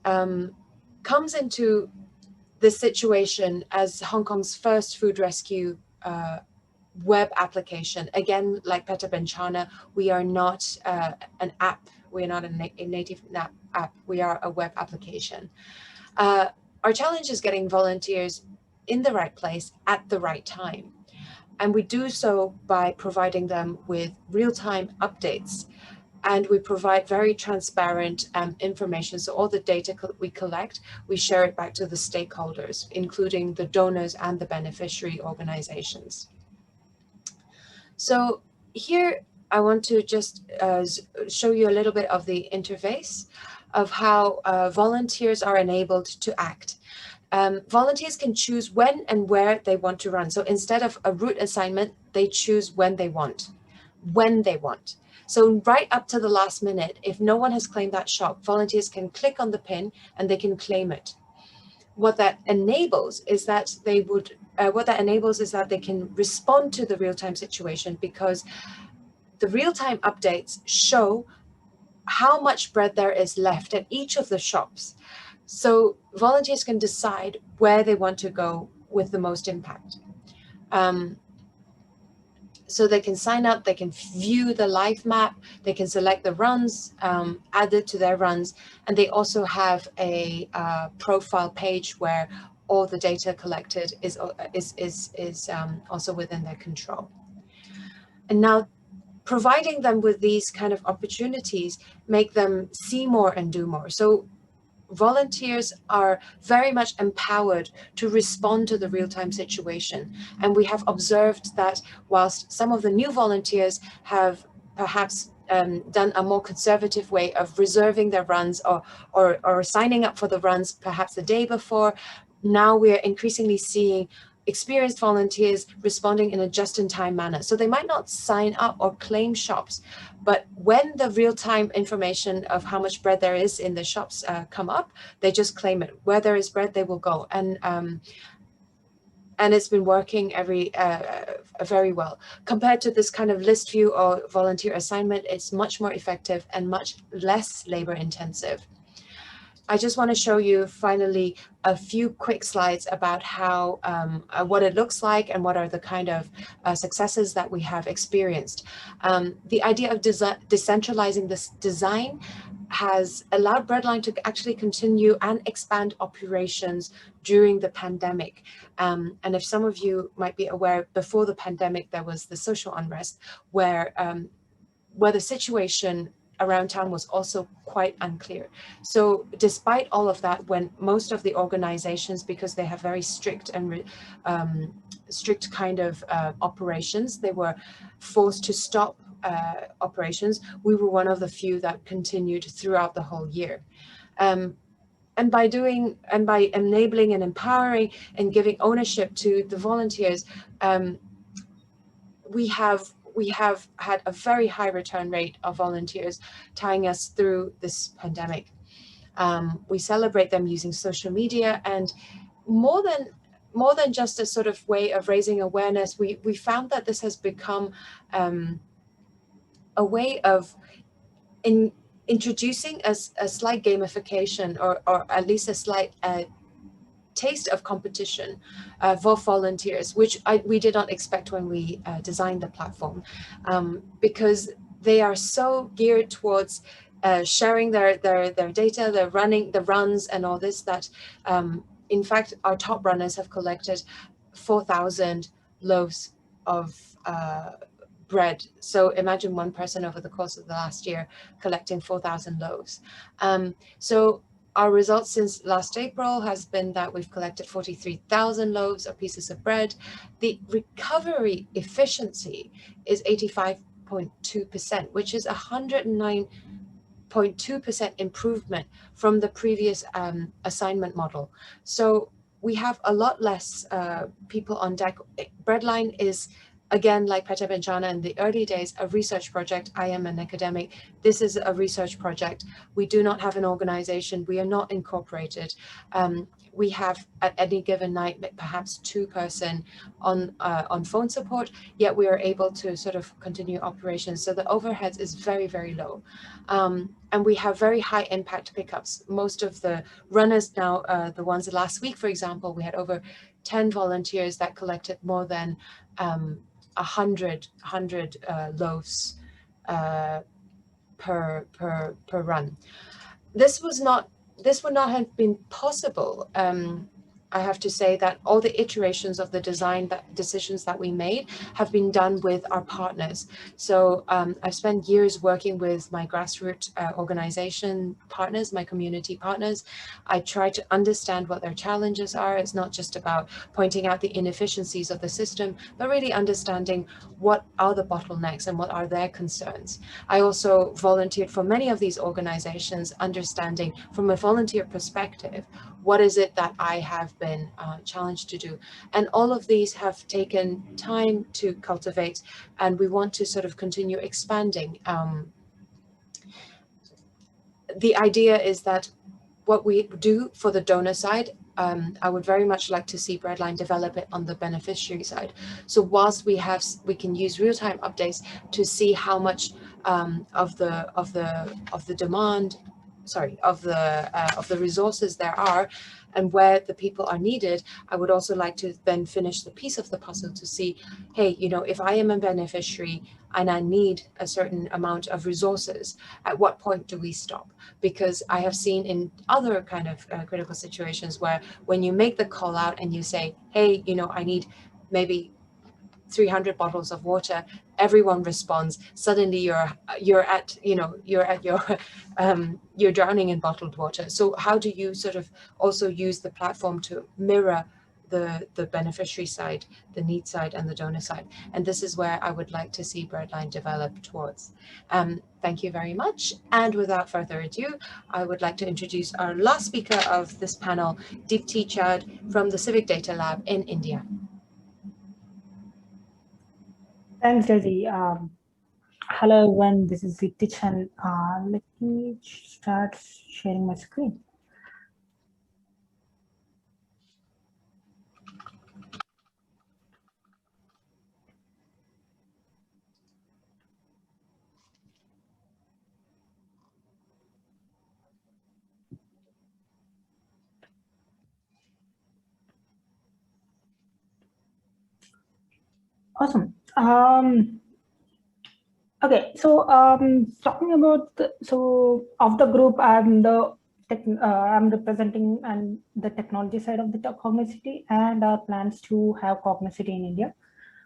S7: comes into this situation as Hong Kong's first food rescue web application. Again, like Peta Bencana, we are not an app. We are not a native app. We are a web application. Our challenge is getting volunteers in the right place at the right time. And we do so by providing them with real-time updates. And we provide very transparent information. So all the data we collect, we share it back to the stakeholders, including the donors and the beneficiary organizations. So here I want to just show you a little bit of the interface of how volunteers are enabled to act. Volunteers can choose when and where they want to run. So instead of a route assignment, they choose when they want. So right up to the last minute, if no one has claimed that shop, volunteers can click on the pin and they can claim it. What that enables is that they can respond to the real-time situation, because the real-time updates show how much bread there is left at each of the shops. So volunteers can decide where they want to go with the most impact. So they can sign up, they can view the live map, they can select the runs, add it to their runs, and they also have a profile page where all the data collected is also within their control. And now, providing them with these kind of opportunities make them see more and do more. So volunteers are very much empowered to respond to the real-time situation. And we have observed that whilst some of the new volunteers have perhaps done a more conservative way of reserving their runs or signing up for the runs perhaps the day before, now we are increasingly seeing experienced volunteers responding in a just-in-time manner. So they might not sign up or claim shops, but when the real-time information of how much bread there is in the shops come up, they just claim it. Where there is bread, they will go. And it's been working very well. Compared to this kind of list view or volunteer assignment, it's much more effective and much less labor-intensive. I just want to show you finally a few quick slides about how what it looks like and what are the kind of successes that we have experienced. The idea of decentralizing this design has allowed Breadline to actually continue and expand operations during the pandemic. And if some of you might be aware, before the pandemic, there was the social unrest where the situation around town was also quite unclear. So despite all of that, when most of the organizations, because they have very strict and strict kind of operations, they were forced to stop operations, we were one of the few that continued throughout the whole year. And by enabling and empowering and giving ownership to the volunteers, we have had a very high return rate of volunteers tying us through this pandemic. We celebrate them using social media, and more more than just a sort of way of raising awareness, we found that this has become a way of introducing a slight gamification, or at least a slight taste of competition for volunteers, which we did not expect when we designed the platform, because they are so geared towards sharing their data, the runs and all this, that in fact our top runners have collected 4,000 loaves of bread. So imagine one person over the course of the last year collecting 4,000 loaves. So our results since last April has been that we've collected 43,000 loaves or pieces of bread. The recovery efficiency is 85.2%, which is 109.2% improvement from the previous assignment model. So we have a lot less people on deck. Breadline is, again, like Peta Bencana in the early days, a research project. I am an academic. This is a research project. We do not have an organization. We are not incorporated. We have at any given night perhaps 2 person on phone support, yet we are able to sort of continue operations. So the overheads is very, very low. And we have very high impact pickups. Most of the runners now, the ones last week, for example, we had over 10 volunteers that collected more than 100 loaves per run. This would not have been possible. I have to say that all the iterations of the decisions that we made have been done with our partners. So I've spent years working with my grassroots organization partners, my community partners. I try to understand what their challenges are. It's not just about pointing out the inefficiencies of the system, but really understanding what are the bottlenecks and what are their concerns. I also volunteered for many of these organizations, understanding from a volunteer perspective, what is it that I have been challenged to do? And all of these have taken time to cultivate, and we want to sort of continue expanding. The idea is that what we do for the donor side, I would very much like to see Breadline develop it on the beneficiary side. So whilst we can use real-time updates to see how much of the demand, of the resources there are and where the people are needed, I would also like to then finish the piece of the puzzle to see, hey, you know, if I am a beneficiary and I need a certain amount of resources, at what point do we stop? Because I have seen in other kind of critical situations where when you make the call out and you say, hey, you know, I need maybe 300 bottles of water, everyone responds. Suddenly you're drowning in bottled water. So how do you sort of also use the platform to mirror the beneficiary side, the need side, and the donor side? And this is where I would like to see Breadline develop towards. Thank you very much. And without further ado, I would like to introduce our last speaker of this panel, Deepthi from the CivicDataLab in India.
S8: Thanks, Daisy. Hello, everyone. This is Etienne. Let me start sharing my screen. Awesome. Okay, so talking about of the group, I'm representing and the technology side of the CogniCity and our plans to have CogniCity in India.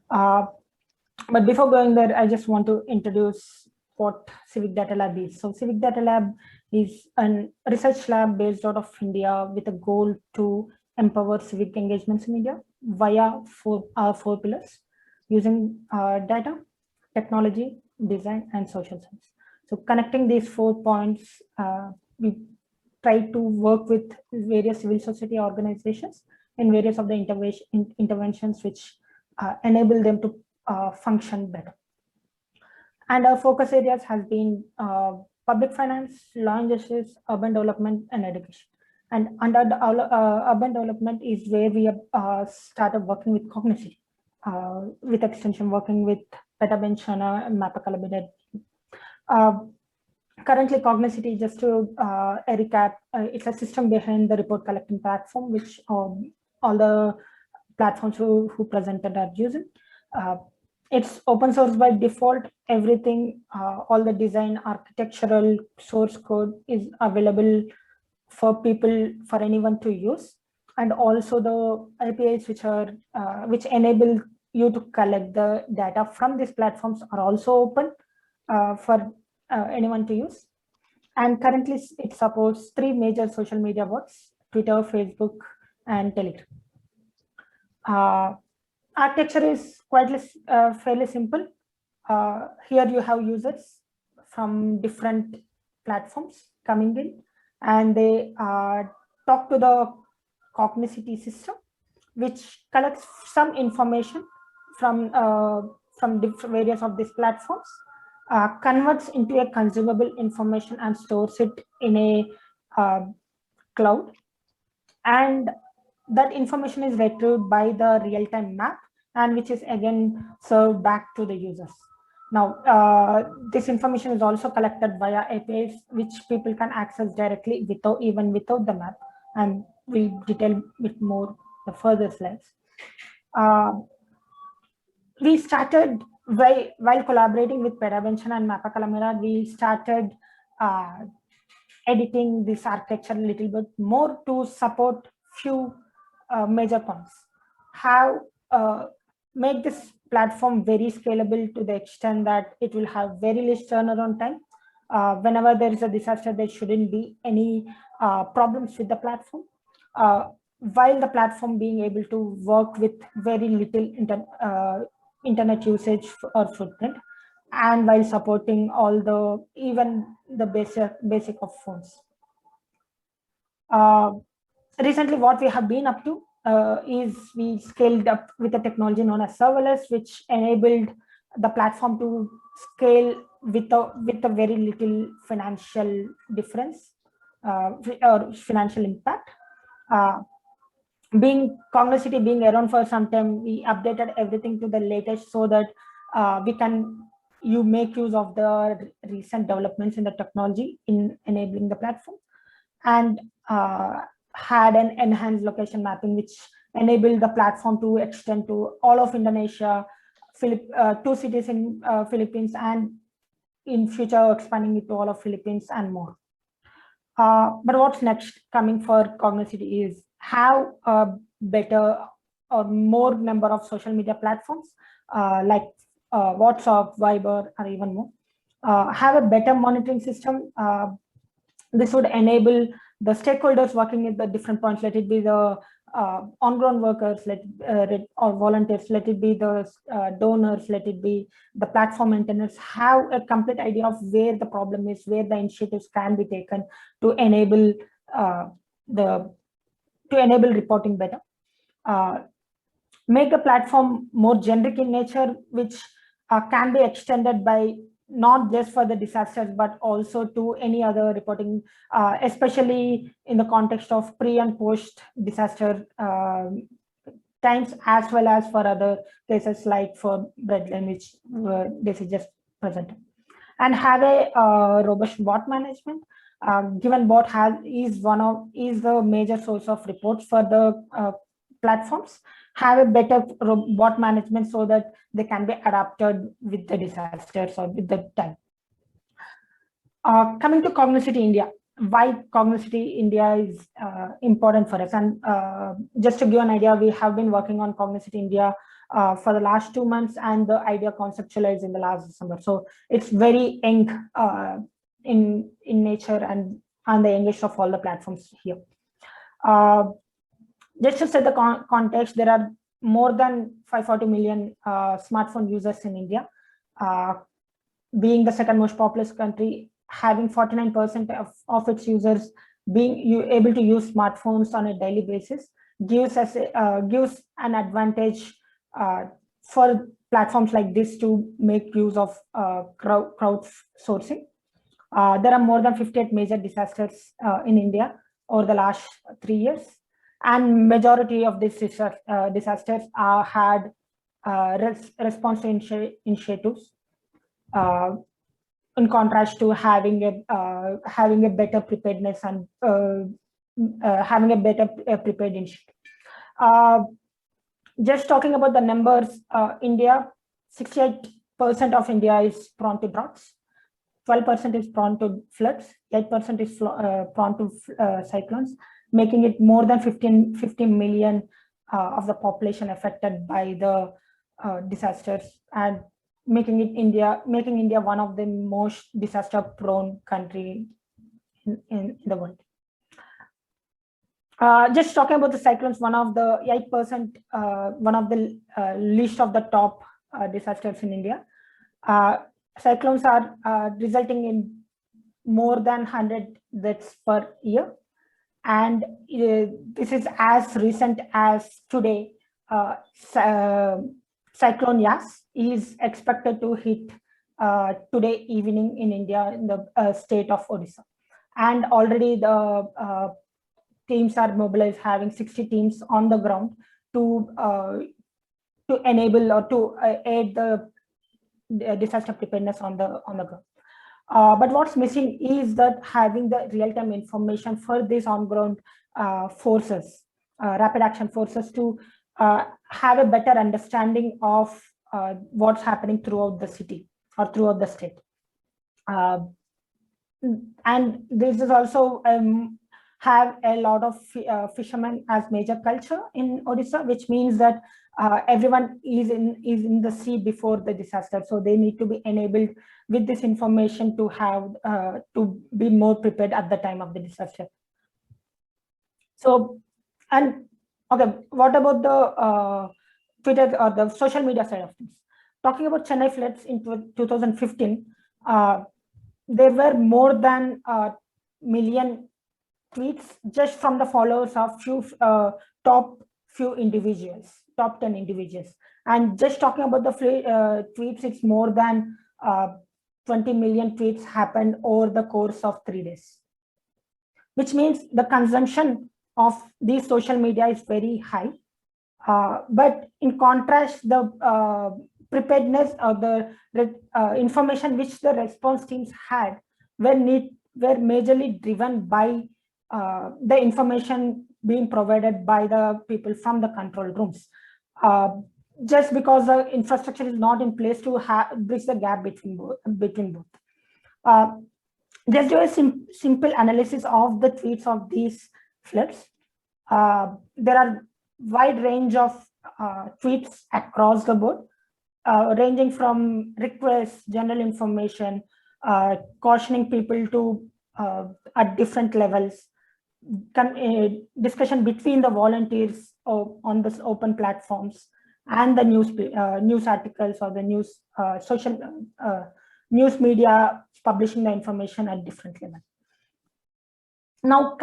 S8: But before going there, I just want to introduce what CivicDataLab is. So CivicDataLab is a research lab based out of India with a goal to empower civic engagements in India via our four pillars, using data, technology, design, and social science. So connecting these 4 points, we try to work with various civil society organizations in various of the interventions which enable them to function better. And our focus areas has been public finance, law and justice, urban development, and education. And under the urban development is where we have started working with CogniCity, with extension working with Peta Bencana and MapaKalamidad. Currently, CogniCity, just to a recap, it's a system behind the report collecting platform, which all the platforms who presented are using. It's open source by default. Everything, all the design, architectural, source code is available for anyone to use. And also the APIs which enable you to collect the data from these platforms are also open for anyone to use. And currently it supports 3 major social media bots: Twitter, Facebook, and Telegram. Architecture is quite fairly simple. Here you have users from different platforms coming in, and they talk to the CogniCity system, which collects some information from different various of these platforms, converts into a consumable information and stores it in a cloud. And that information is retrieved by the real-time map, and which is again served back to the users. Now, this information is also collected via APIs, which people can access directly even without the map. And we detail it more the further slides. We started while collaborating with Peta Bencana and MapaKalamidad, we started editing this architecture a little bit more to support few major points. How make this platform very scalable to the extent that it will have very less turnaround time. Whenever there is a disaster, there shouldn't be any problems with the platform. While the platform being able to work with very little internet usage or footprint, and while supporting all even the basic of phones. Recently, what we have been up to is we scaled up with a technology known as serverless, which enabled the platform to scale with a very little financial difference or financial impact. CogniCity being around for some time, we updated everything to the latest so that you make use of the recent developments in the technology in enabling the platform, and had an enhanced location mapping, which enabled the platform to extend to all of Indonesia, 2 cities in Philippines, and in future expanding it to all of Philippines and more. But what's next coming for CogniCity is have a better or more number of social media platforms like WhatsApp, Viber, or even more. Have a better monitoring system. This would enable the stakeholders working at the different points, let it be the on-ground workers, or volunteers, let it be the donors, let it be the platform maintainers, have a complete idea of where the problem is, where the initiatives can be taken to enable reporting better. Make the platform more generic in nature, which can be extended by not just for the disasters, but also to any other reporting, especially in the context of pre and post disaster times, as well as for other cases like for Breadline, which this is just presented. And have a robust bot management. Given bot is the major source of reports for the platforms, have a better bot management so that they can be adapted with the disasters or with the time. Coming to CogniCity India, why CogniCity India is important for us. And just to give an idea, we have been working on CogniCity India for the last 2 months, and the idea conceptualized in the last December. So it's very young in nature and the youngest of all the platforms here. Just to set the context, there are more than 540 million smartphone users in India, being the second most populous country, having 49% of its users being able to use smartphones on a daily basis, gives an advantage for platforms like this to make use of crowdsourcing. There are more than 58 major disasters in India, over the last 3 years. And majority of these disasters had response initiatives, in contrast to having a better preparedness and having a better prepared initiative. Just talking about the numbers, India, 68% of India is prone to droughts, 12% is prone to floods, 8% is prone to cyclones, making it more than 15 million of the population affected by the disasters, and making India one of the most disaster-prone country in the world. Just talking about the cyclones, one of the 8%, one of the list of the top disasters in India. Cyclones are resulting in more than 100 deaths per year. And this is as recent as today. Cyclone Yas is expected to hit today evening in India, in the state of Odisha. And already the teams are mobilized, having 60 teams on the ground to enable or to aid the disaster preparedness on the ground. But what's missing is that having the real-time information for these on-ground forces, rapid action forces, to have a better understanding of what's happening throughout the city or throughout the state. And this is also have a lot of fishermen as major culture in Odisha, which means that everyone is in the sea before the disaster. So they need to be enabled with this information to have to be more prepared at the time of the disaster. So, and okay, what about the Twitter or the social media side of things? Talking about Chennai floods in 2015, there were more than a million tweets just from the followers of top 10 individuals. And just talking about the tweets, it's more than 20 million tweets happened over the course of 3 days, which means the consumption of these social media is very high. But in contrast, the preparedness or the information which the response teams had were majorly driven by the information being provided by the people from the control rooms. Just because the infrastructure is not in place to bridge the gap between both. Just do a simple analysis of the tweets of these floods. There are wide range of tweets across the board, ranging from requests, general information, cautioning people to at different levels, discussion between the volunteers on the open platforms, and the news articles or the news social news media publishing the information at different levels. Now,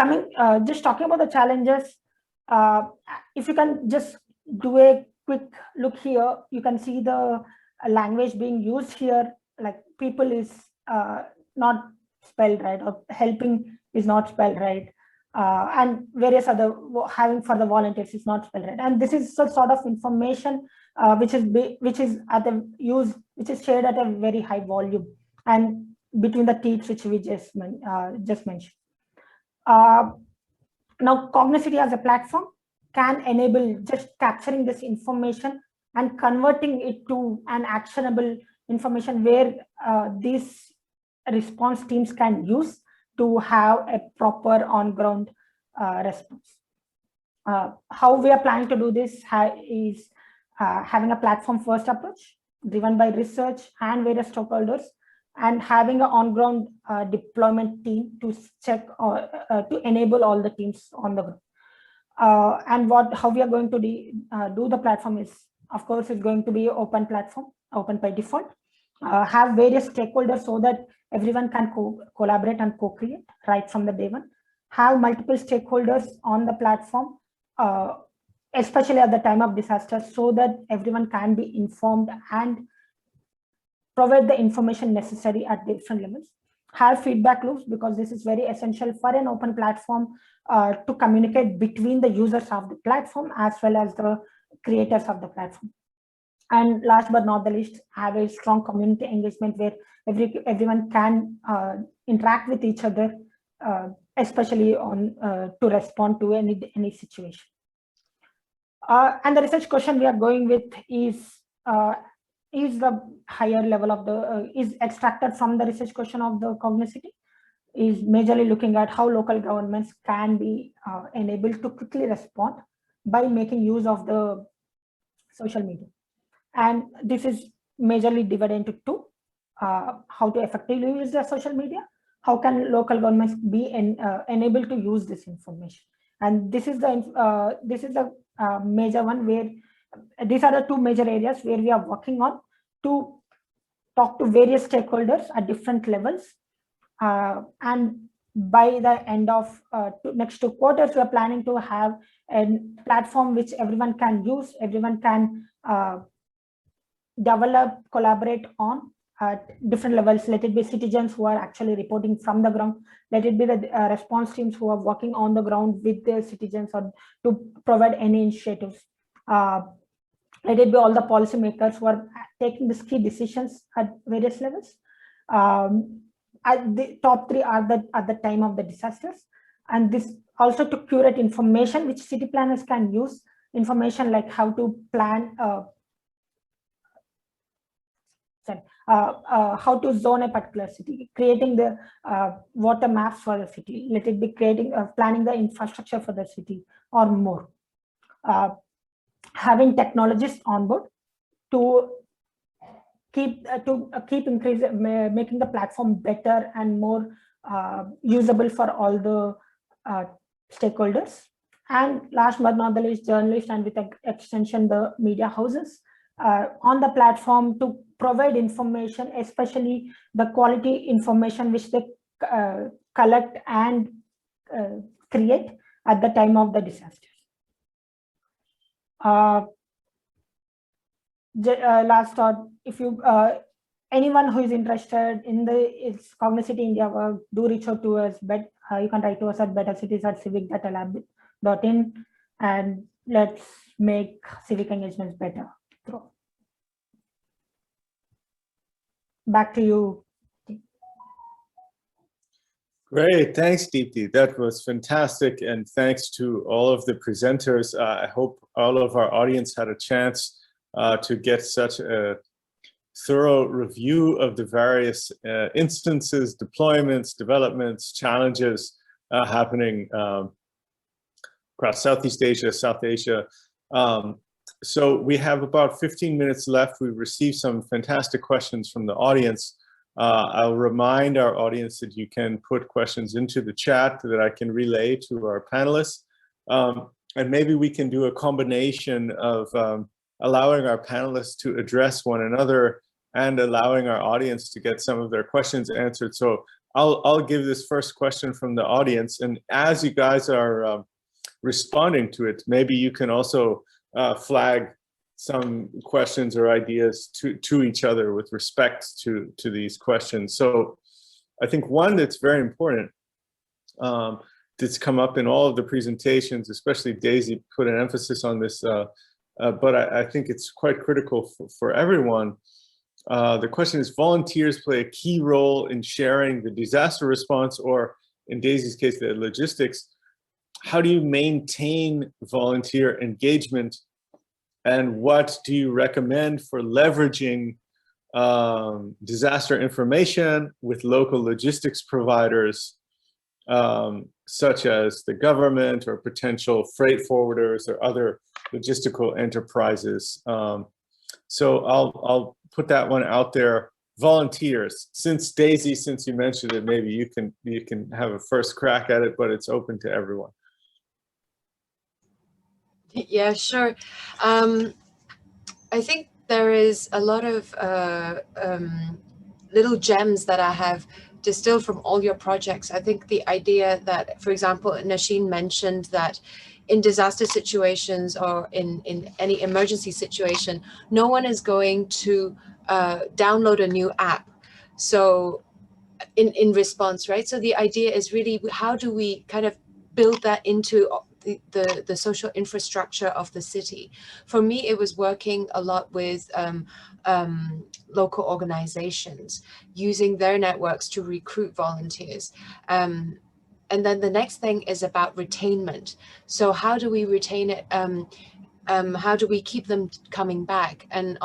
S8: just talking about the challenges, if you can just do a quick look here, you can see the language being used here, like people is not spelled right, or helping is not spelled right, and various other having for the volunteers is not spelled right. And this is the sort of information which is shared at a very high volume and between the teams which we just mentioned. Now, CogniCity as a platform can enable just capturing this information and converting it to an actionable information where these response teams can use to have a proper on-ground response. How we are planning to do this is having a platform-first approach driven by research and various stakeholders, and having an on-ground deployment team to check or to enable all the teams on the ground. And how we are going to do the platform is, of course, it's going to be an open platform, open by default. Have various stakeholders so that everyone can collaborate and co-create right from the day one. Have multiple stakeholders on the platform, especially at the time of disaster, so that everyone can be informed and provide the information necessary at different levels. have feedback loops, because this is very essential for an open platform to communicate between the users of the platform as well as the creators of the platform. And last but not the least, have a strong community engagement where everyone can interact with each other, especially on to respond to any situation. And the research question we are going with is the higher level of the is extracted from the research question of the CogniCity, is majorly looking at how local governments can be enabled to quickly respond by making use of the social media. And this is majorly divided into two: how to effectively use the social media, how can local governments be enabled to use this information. And this is the major one, where these are the two major areas where we are working on to talk to various stakeholders at different levels. And by the end of next 2 quarters, we are planning to have a platform which everyone can use, everyone can develop, collaborate on at different levels. Let it be citizens who are actually reporting from the ground, let it be the response teams who are working on the ground with the citizens or to provide any initiatives. Let it be all the policymakers who are taking these key decisions at various levels. At the top 3 are at the time of the disasters, and this also to curate information which city planners can use, information like how to plan, how to zone a particular city, creating the water maps for the city, let it be creating planning the infrastructure for the city or more. Having technologists on board to keep increasing, making the platform better and more usable for all the stakeholders. And last but not the least, journalists, and with extension the media houses on the platform to provide information, especially the quality information which they collect and create at the time of the disasters. Last thought, if you anyone who is interested in the CogniCity India work, do reach out to us, but you can write to us at bettercities@CivicDataLab.in, and let's make civic engagements better. Back to you.
S2: Great, thanks, Deepthi. That was fantastic, and thanks to all of the presenters. I hope all of our audience had a chance to get such a thorough review of the various instances, deployments, developments, challenges happening across Southeast Asia, South Asia. So we have about 15 minutes left. We received some fantastic questions from the audience. I'll remind our audience that you can put questions into the chat that I can relay to our panelists. And maybe we can do a combination of allowing our panelists to address one another and allowing our audience to get some of their questions answered. So I'll give this first question from the audience, and as you guys are responding to it, maybe you can also flag some questions or ideas to each other with respect to these questions. So I think one that's very important, that's come up in all of the presentations, especially Daisy put an emphasis on this, but I think it's quite critical for everyone. The question is, volunteers play a key role in sharing the disaster response, or in Daisy's case, the logistics. How do you maintain volunteer engagement, and what do you recommend for leveraging disaster information with local logistics providers, such as the government or potential freight forwarders or other logistical enterprises? So I'll put that one out there. Volunteers, since Daisy, since you mentioned it, maybe you can have a first crack at it, but it's open to everyone.
S7: Yeah, sure. I think there is a lot of little gems that I have distilled from all your projects. I think the idea that, for example, Nashin mentioned that in disaster situations or in any emergency situation, no one is going to download a new app. So in response, right? So the idea is really, how do we kind of build that into the social infrastructure of the city? For me, it was working a lot with local organizations, using their networks to recruit volunteers. And then the next thing is about retainment. So how do we retain it? How do we keep them coming back? And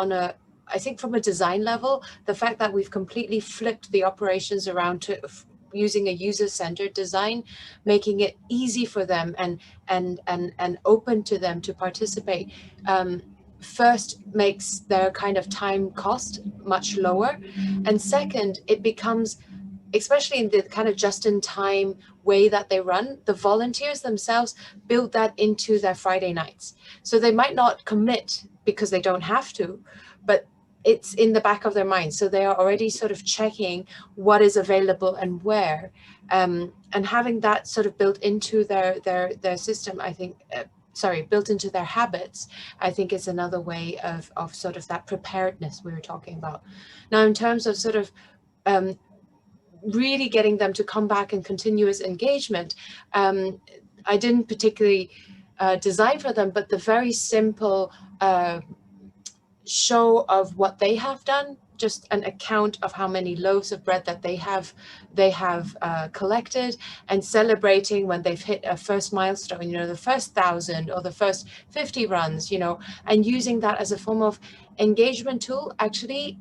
S7: I think from a design level, the fact that we've completely flipped the operations around to using a user-centered design, making it easy for them and open to them to participate, first makes their kind of time cost much lower. And second, it becomes, especially in the kind of just-in-time way that they run, the volunteers themselves build that into their Friday nights. So they might not commit because they don't have to, but it's in the back of their mind. So they are already sort of checking what is available and where, and having that sort of built into their system, I think, built into their habits, I think is another way of sort of that preparedness we were talking about. Now, in terms of sort of really getting them to come back in continuous engagement, I didn't particularly design for them, but the very simple show of what they have done, just an account of how many loaves of bread that they have collected, and celebrating when they've hit a first milestone, you know, the first 1,000 or the first 50 runs, you know, and using that as a form of engagement tool actually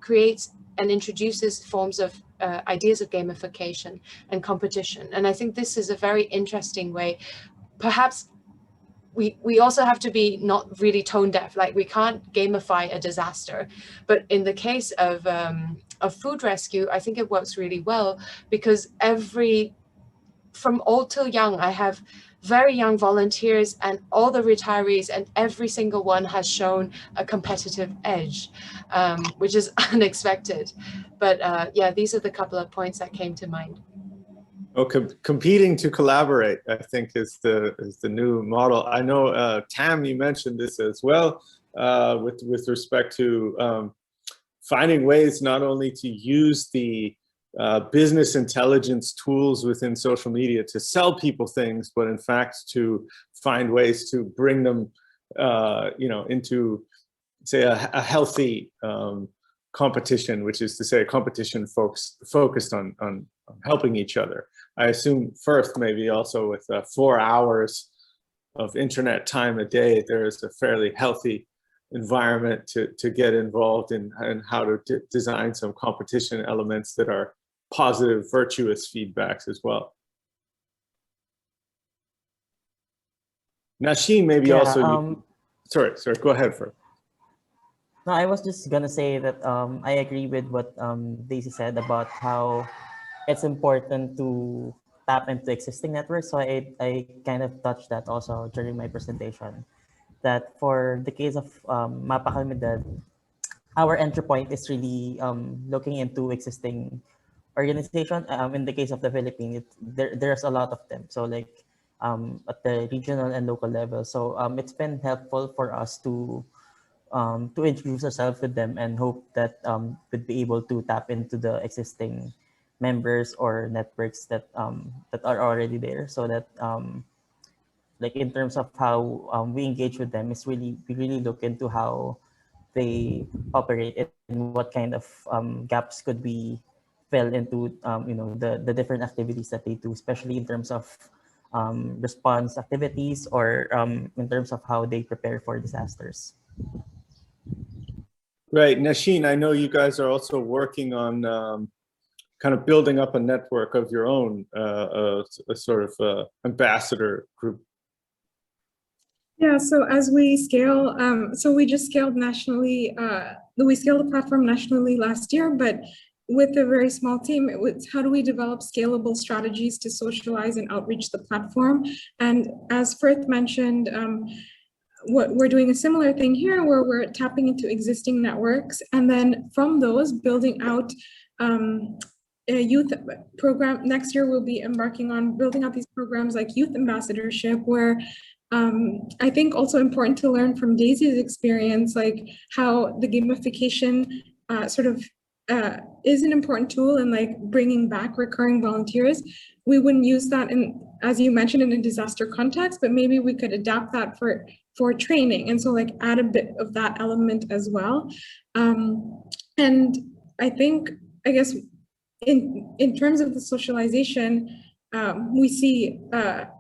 S7: creates and introduces forms of ideas of gamification and competition. And I think this is a very interesting way. Perhaps we also have to be not really tone deaf, like we can't gamify a disaster. But in the case of food rescue, I think it works really well, because from old till young, I have very young volunteers and all the retirees, and every single one has shown a competitive edge, which is unexpected. But yeah, these are the couple of points that came to mind.
S2: Oh, competing to collaborate, I think, is the new model. I know, Tam, you mentioned this as well, with respect to finding ways not only to use the business intelligence tools within social media to sell people things, but in fact to find ways to bring them, you know, into, say, a healthy competition, which is to say, a competition focused on helping each other. I assume Ferth maybe also with 4 hours of internet time a day, there is a fairly healthy environment to get involved in how to design some competition elements that are positive, virtuous feedbacks as well. Nashin, maybe also. Sorry, go ahead, Ferth.
S5: No, I was just gonna say that I agree with what Daisy said about how it's important to tap into existing networks. So I kind of touched that also during my presentation, that for the case of MapaKalamidad, our entry point is really looking into existing organization. In the case of the Philippines, there's a lot of them. So like at the regional and local level. So it's been helpful for us to introduce ourselves with them, and hope that we'd be able to tap into the existing members or networks that that are already there, so that like in terms of how we engage with them, is we really look into how they operate and what kind of gaps could be fill into you know, the different activities that they do, especially in terms of response activities, or in terms of how they prepare for disasters.
S2: Right, Nashin, I know you guys are also working on kind of building up a network of your own, a sort of ambassador group.
S3: Yeah, so as we scale, so we just scaled nationally, we scaled the platform nationally last year, but with a very small team, it was how do we develop scalable strategies to socialize and outreach the platform? And as Ferth mentioned, what we're doing a similar thing here, where we're tapping into existing networks, and then from those building out a youth program. Next year, we'll be embarking on building out these programs like youth ambassadorship, where I think also important to learn from Daisy's experience, like how the gamification sort of is an important tool in like bringing back recurring volunteers. We wouldn't use that in, as you mentioned, in a disaster context, but maybe we could adapt that for training. And so like add a bit of that element as well. And I think, I guess, in terms of the socialization, we see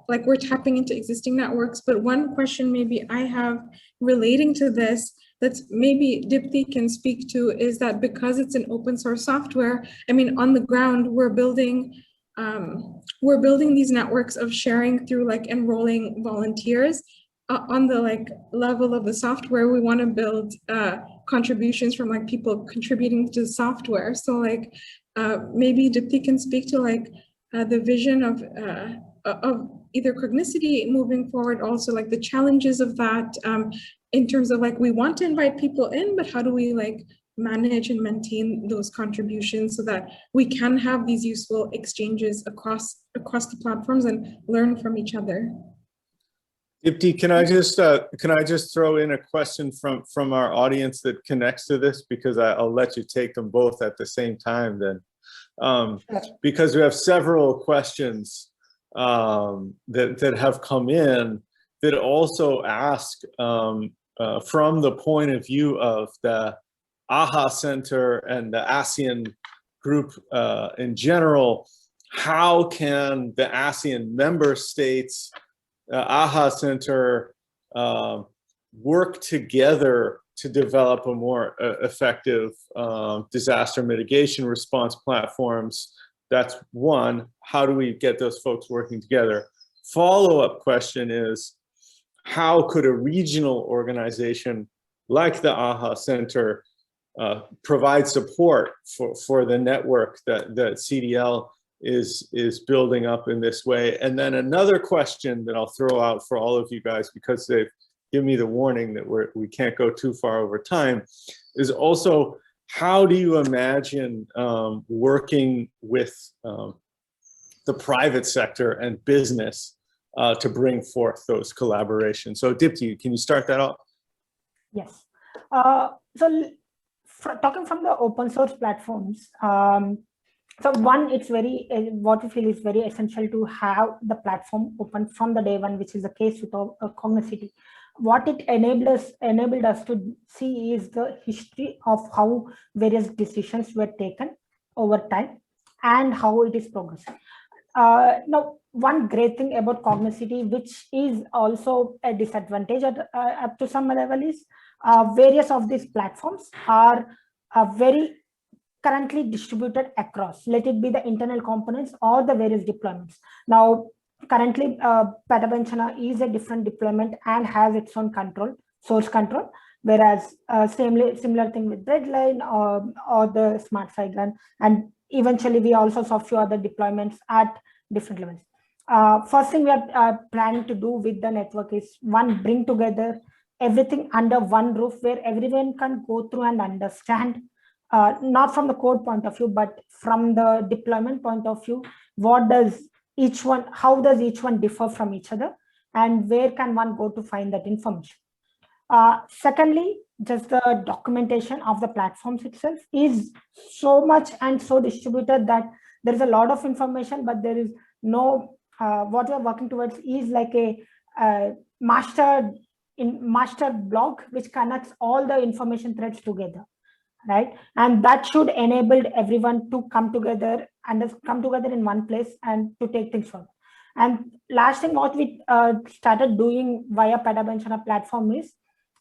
S3: like we're tapping into existing networks, but one question maybe I have relating to this that's maybe Deepthi can speak to is that because it's an open source software, I mean, on the ground, we're building these networks of sharing through like enrolling volunteers. On the like level of the software, we want to build contributions from like people contributing to the software. So like maybe Deepthi can speak to like the vision of either CogniCity moving forward, also like the challenges of that in terms of like we want to invite people in, but how do we like manage and maintain those contributions so that we can have these useful exchanges across the platforms and learn from each other.
S2: Deepthi, can I just throw in a question from our audience that connects to this, because I'll let you take them both at the same time then, because we have several questions that have come in that also ask from the point of view of the AHA Center and the ASEAN group in general. How can the ASEAN member states, AHA Center, work together to develop a more effective disaster mitigation response platforms? That's one. How do we get those folks working together? Follow-up question is, how could a regional organization like the AHA Center provide support for the network that CDL is building up in this way? And then another question that I'll throw out for all of you guys, because they've given me the warning that we can't go too far over time, is also, how do you imagine working with the private sector and business to bring forth those collaborations? So Deepthi, can you start that off?
S8: Yes. So talking from the open source platforms, so one, it's very, what we feel is very essential to have the platform open from the day one, which is the case with CogniCity. What it enabled us to see is the history of how various decisions were taken over time and how it is progressing. Now, one great thing about CogniCity, which is also a disadvantage up to some level, is various of these platforms are very currently distributed across, let it be the internal components or the various deployments. Now, currently, Peta Bencana is a different deployment and has its own control, source control, whereas similar thing with Breadline or the SmartSaigon, and eventually we also saw a few other deployments at different levels. First thing we are planning to do with the network is, one, bring together everything under one roof where everyone can go through and understand, not from the code point of view, but from the deployment point of view, what does each one, how does each one differ from each other, and where can one go to find that information. Secondly, just the documentation of the platforms itself is so much and so distributed that there is a lot of information, but there is no, what we're working towards is like a master blog which connects all the information threads together, right? And that should enable everyone to come together and come together in one place and to take things forward. And last thing, what we started doing via Peta Bencana platform is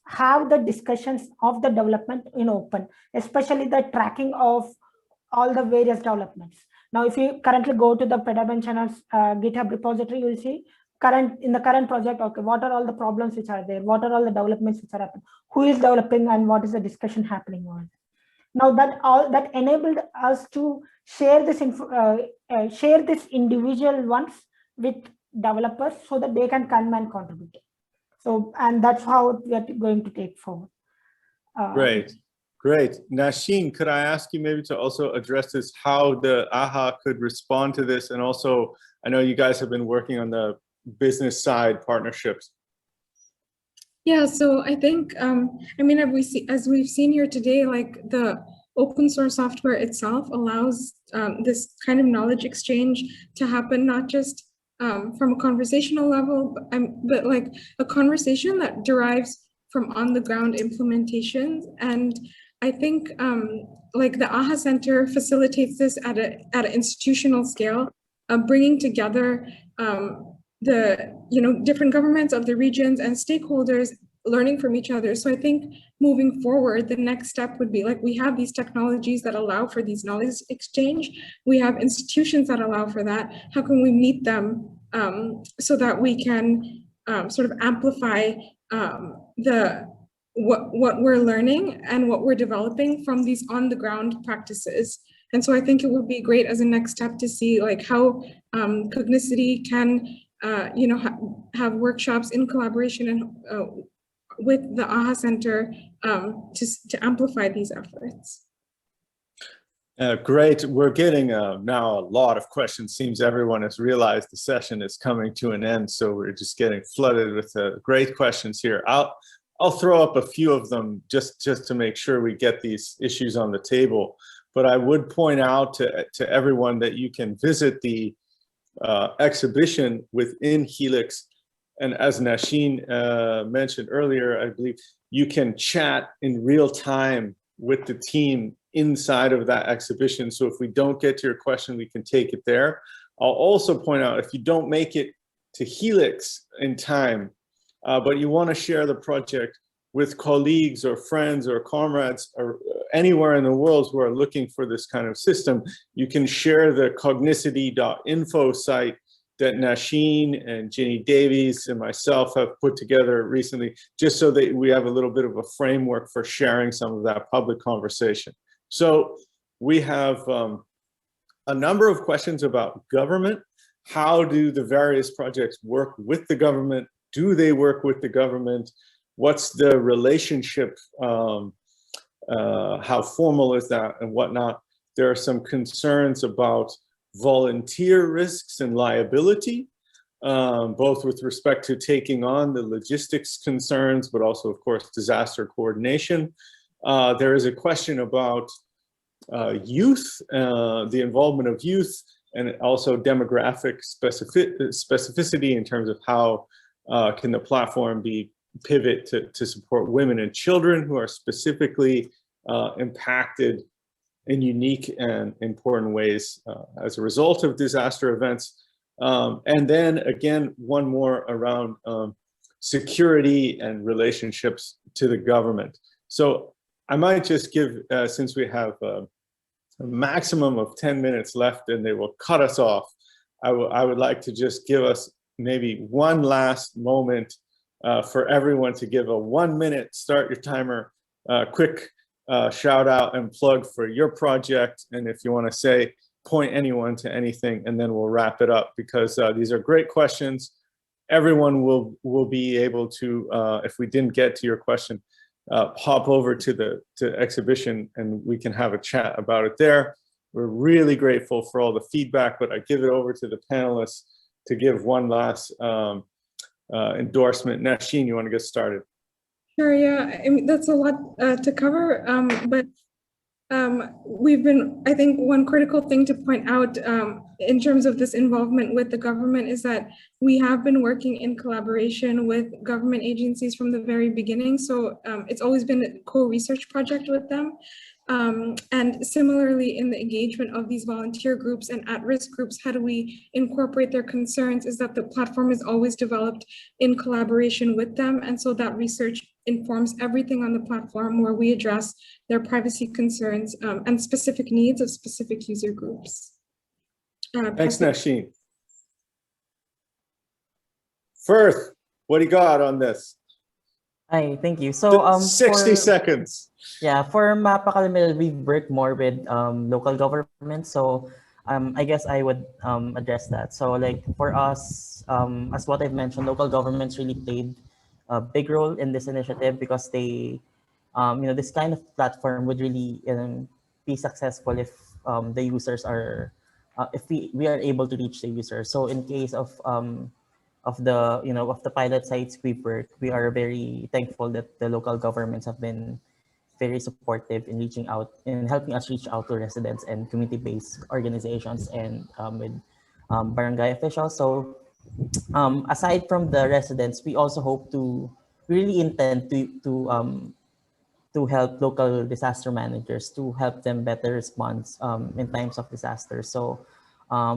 S8: have the discussions of the development in open, especially the tracking of all the various developments. Now, if you currently go to the Peta Bencana's GitHub repository, you will see in the current project, okay, what are all the problems which are there? What are all the developments which are happening? Who is developing and what is the discussion happening on? Now that enabled us to share this individual ones with developers so that they can come and contribute. So, and that's how we are going to take forward.
S2: Great. Nashin, could I ask you maybe to also address this, how the AHA could respond to this? And also, I know you guys have been working on the business side partnerships.
S3: Yeah, so I think, I mean, as we've seen here today, like the open source software itself allows this kind of knowledge exchange to happen, not just from a conversational level, but like a conversation that derives from on the ground implementations. And I think like the AHA Center facilitates this at an institutional scale, bringing together the different governments of the regions and stakeholders learning from each other. So I think moving forward, the next step would be like, we have these technologies that allow for these knowledge exchange. We have institutions that allow for that. How can we meet them so that we can sort of amplify what we're learning and what we're developing from these on the ground practices. And so I think it would be great as a next step to see like how CogniCity can have workshops in collaboration and with the AHA Center to amplify these efforts.
S2: Great. We're getting now a lot of questions. Seems everyone has realized the session is coming to an end, so we're just getting flooded with great questions here. I'll throw up a few of them just to make sure we get these issues on the table. But I would point out to everyone that you can visit the exhibition within HELiX. And as Nashin mentioned earlier, I believe you can chat in real time with the team inside of that exhibition. So if we don't get to your question, we can take it there. I'll also point out, if you don't make it to HELiX in time, but you want to share the project with colleagues or friends or comrades or anywhere in the world who are looking for this kind of system, you can share the CogniCity.info site that Nashin and Ginny Davies and myself have put together recently, just so that we have a little bit of a framework for sharing some of that public conversation. So we have a number of questions about government. How do the various projects work with the government? Do they work with the government? What's the relationship? How formal is that and whatnot? There are some concerns about volunteer risks and liability, both with respect to taking on the logistics concerns, but also, of course, disaster coordination. There is a question about youth, the involvement of youth, and also demographic specificity in terms of how can the platform be pivot to support women and children who are specifically impacted in unique and important ways as a result of disaster events. And then again, one more around security and relationships to the government. So I might just give, since we have a maximum of 10 minutes left and they will cut us off, I would like to just give us maybe one last moment for everyone to give a 1 minute, start your timer, quick shout out and plug for your project. And if you want to say, point anyone to anything, and then we'll wrap it up, because these are great questions. Everyone will be able to, if we didn't get to your question, hop over to the exhibition and we can have a chat about it there. We're really grateful for all the feedback, but I give it over to the panelists to give one last endorsement. Nashin, you want to get started?
S3: Sure, yeah, I mean, that's a lot to cover, but we've been, I think one critical thing to point out in terms of this involvement with the government is that we have been working in collaboration with government agencies from the very beginning. So it's always been a co-research project with them. And similarly, in the engagement of these volunteer groups and at-risk groups, how do we incorporate their concerns is that the platform is always developed in collaboration with them. And so that research informs everything on the platform where we address their privacy concerns and specific needs of specific user groups.
S2: Thanks, Nashin. Firth, what do you got on this?
S5: Hi, thank you. So
S2: 60 seconds.
S5: Yeah, for MapaKalamidad, we work more with local government. So I guess I would address that. So like for us, as what I've mentioned, local governments really played a big role in this initiative because they, this kind of platform would really be successful if the users are, if we are able to reach the users. So in case of the pilot sites we work, we are very thankful that the local governments have been very supportive in reaching out and helping us reach out to residents and community-based organizations and with barangay officials. So aside from the residents, we also hope to really intend to help local disaster managers to help them better respond in times of disaster. So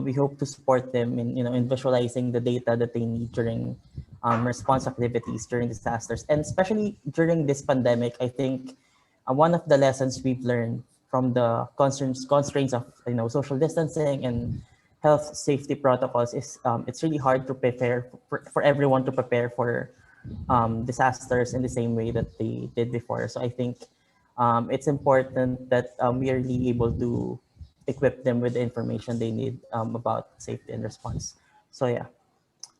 S5: we hope to support them in visualizing the data that they need during response activities during disasters, and especially during this pandemic. I think one of the lessons we've learned from the constraints of social distancing and health safety protocols is it's really hard to prepare for everyone to prepare for disasters in the same way that they did before. So I think it's important that we are really able to equip them with the information they need about safety and response. So yeah,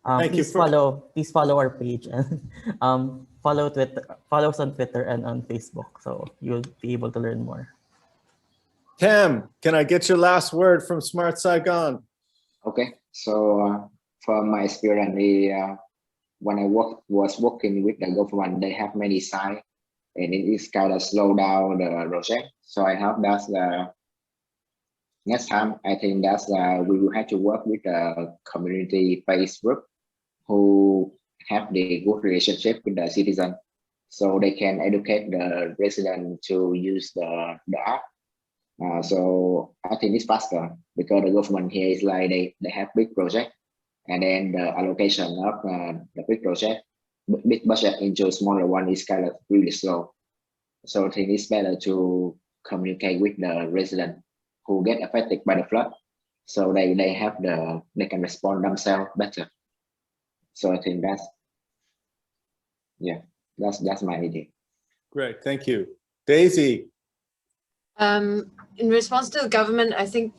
S5: please follow our page and follow us on Twitter and on Facebook, so you'll be able to learn more.
S2: Tam, can I get your last word from SmartSaigon?
S6: Okay, so from my experience, when I was working with the government, they have many sites, and it is kind of slow down the project. So I hope that's the next time. I think that's we will have to work with the community-based group who have the good relationship with the citizen, so they can educate the resident to use the app. So I think it's faster because the government here is like they have big project, and then the allocation of the big project, big budget into smaller one is kind of really slow. So I think it's better to communicate with the resident who get affected by the flood, so they can respond themselves better. So I think that's my idea.
S2: Great, thank you. Daisy.
S7: In response to the government, I think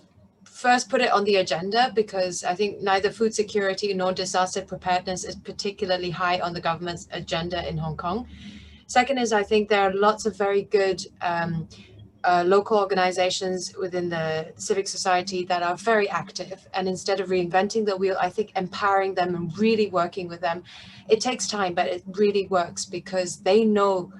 S7: first put it on the agenda, because I think neither food security nor disaster preparedness is particularly high on the government's agenda in Hong Kong. Second is, I think there are lots of very good local organizations within the civic society that are very active, and instead of reinventing the wheel, I think empowering them and really working with them. It takes time, but it really works because they know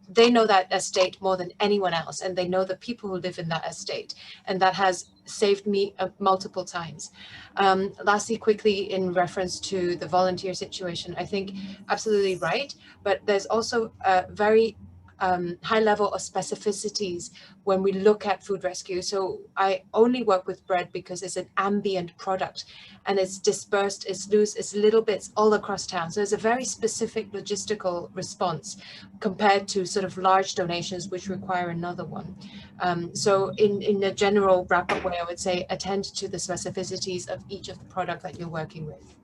S7: that estate more than anyone else, and they know the people who live in that estate, and that has saved me multiple times. Lastly, quickly, in reference to the volunteer situation, I think absolutely right, but there's also a very high level of specificities when we look at food rescue. So I only work with bread because it's an ambient product, and it's dispersed, it's loose, it's little bits all across town. So it's a very specific logistical response compared to sort of large donations, which require another one. So in a general wrap-up way, I would say attend to the specificities of each of the product that you're working with.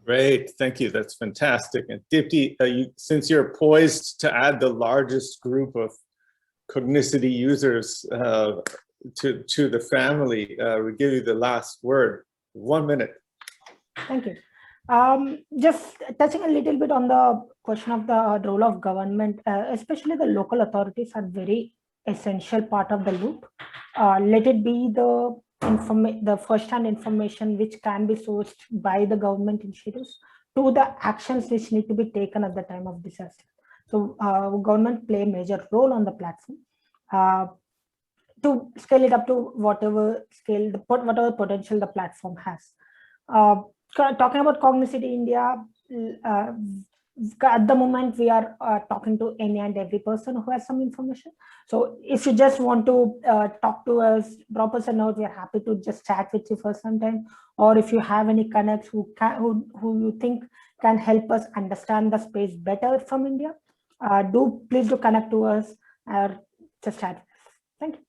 S2: Great, thank you. That's fantastic. And Deepthi, since you're poised to add the largest group of CogniCity users to the family, we give you the last word. 1 minute.
S8: Thank you. Just touching a little bit on the question of the role of government, especially the local authorities are very essential part of the loop. Let it be the first-hand information which can be sourced by the government initiatives to the actions which need to be taken at the time of disaster. So government play a major role on the platform to scale it up to whatever potential the platform has. Talking about CogniCity India, at the moment we are talking to any and every person who has some information. So if you just want to talk to us, drop us a note. We are happy to just chat with you for some time. Or if you have any connects who you think can help us understand the space better from India, please do connect to us or just chat with us. Thank you.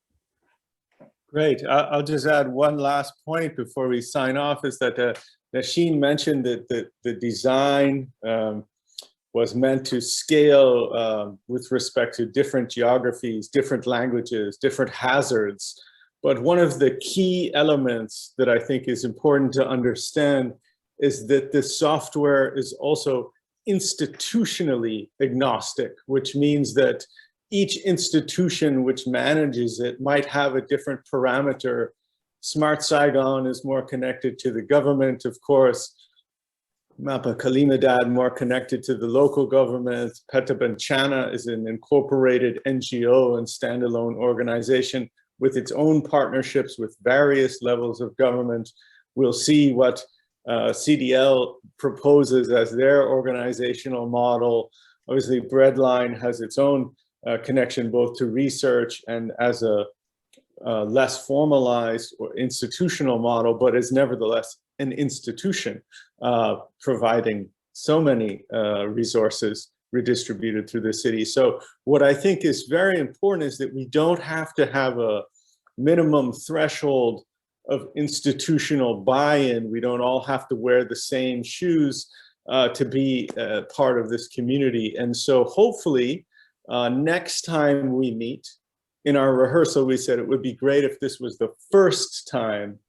S2: Great. I'll just add one last point before we sign off, is that Nashin mentioned that the design was meant to scale with respect to different geographies, different languages, different hazards. But one of the key elements that I think is important to understand is that the software is also institutionally agnostic, which means that each institution which manages it might have a different parameter. SmartSaigon is more connected to the government, of course. MapaKalamidad more connected to the local government. Peta Bencana is an incorporated NGO and standalone organization with its own partnerships with various levels of government. We'll see what CDL proposes as their organizational model. Obviously, Breadline has its own connection both to research and as a less formalized or institutional model, but is nevertheless an institution providing so many resources redistributed through the city. So what I think is very important is that we don't have to have a minimum threshold of institutional buy-in. We don't all have to wear the same shoes to be part of this community. And so hopefully next time we meet, in our rehearsal, we said it would be great if this was the first time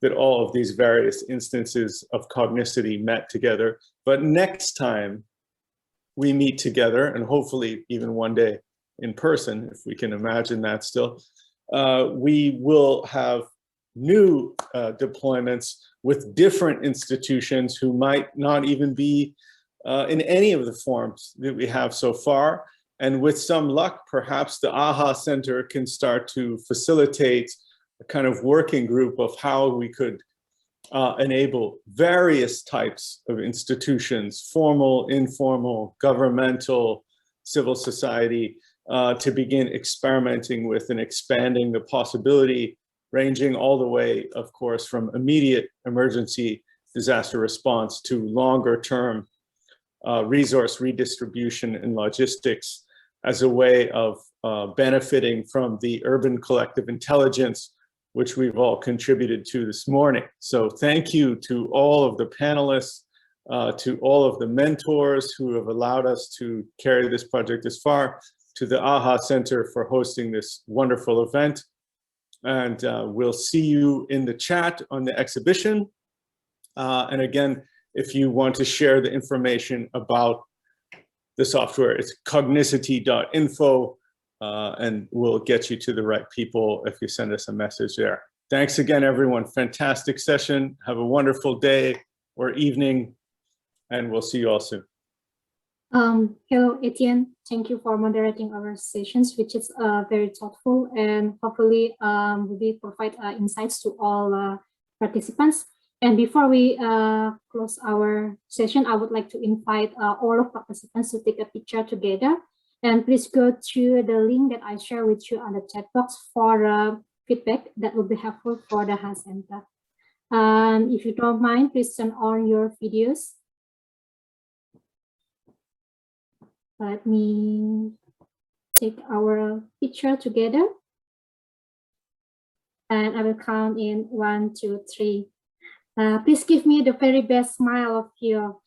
S2: that all of these various instances of CogniCity met together. But next time we meet together, and hopefully even one day in person, if we can imagine that still, we will have new deployments with different institutions who might not even be in any of the forms that we have so far. And with some luck, perhaps the AHA Center can start to facilitate a kind of working group of how we could enable various types of institutions, formal, informal, governmental, civil society, to begin experimenting with and expanding the possibility, ranging all the way, of course, from immediate emergency disaster response to longer term resource redistribution and logistics as a way of benefiting from the urban collective intelligence, which we've all contributed to this morning. So thank you to all of the panelists, to all of the mentors who have allowed us to carry this project this far, to the AHA Center for hosting this wonderful event. And we'll see you in the chat on the exhibition. And again, if you want to share the information about the software, it's cognicity.info, and we'll get you to the right people if you send us a message there. Thanks again, everyone. Fantastic session. Have a wonderful day or evening, and we'll see you all soon.
S1: Hello, Etienne. Thank you for moderating our sessions, which is very thoughtful, and hopefully we provide insights to all participants. And before we close our session, I would like to invite all of participants to take a picture together. And please go to the link that I share with you on the chat box for feedback that will be helpful for the HELiX Center. If you don't mind, please turn on your videos. Let me take our picture together. And I will count in 1, 2, 3. Please give me the very best smile of you.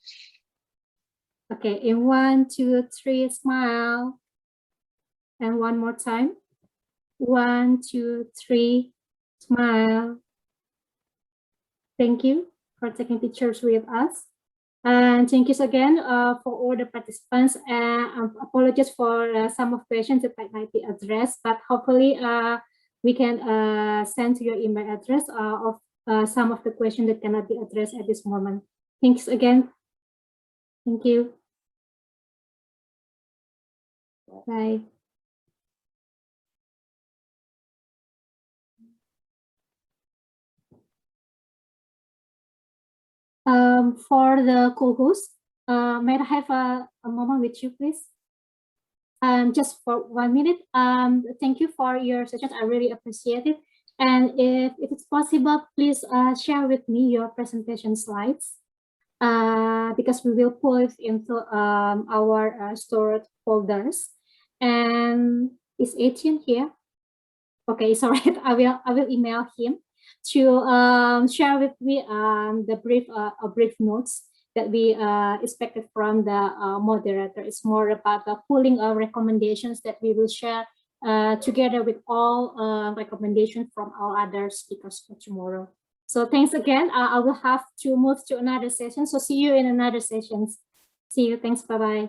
S1: Okay, in 1, 2, 3, smile. And one more time. 1, 2, 3, smile. Thank you for taking pictures with us. And thank you again for all the participants. Apologies for some of questions that might be addressed, but hopefully we can send to your email address of some of the questions that cannot be addressed at this moment. Thanks again. Thank you. Bye. For the co-host, may I have a moment with you, please? Just for 1 minute. Thank you for your sessions. I really appreciate it. And if it's possible, please share with me your presentation slides, because we will pull it into our stored folders. And is Etienne here? Okay, sorry. I will email him to share with me the brief notes that we expected from the moderator. It's more about the pooling of recommendations that we will share together with all recommendations from our other speakers for tomorrow. So thanks again. I will have to move to another session. So see you in another session. See you. Thanks. Bye-bye.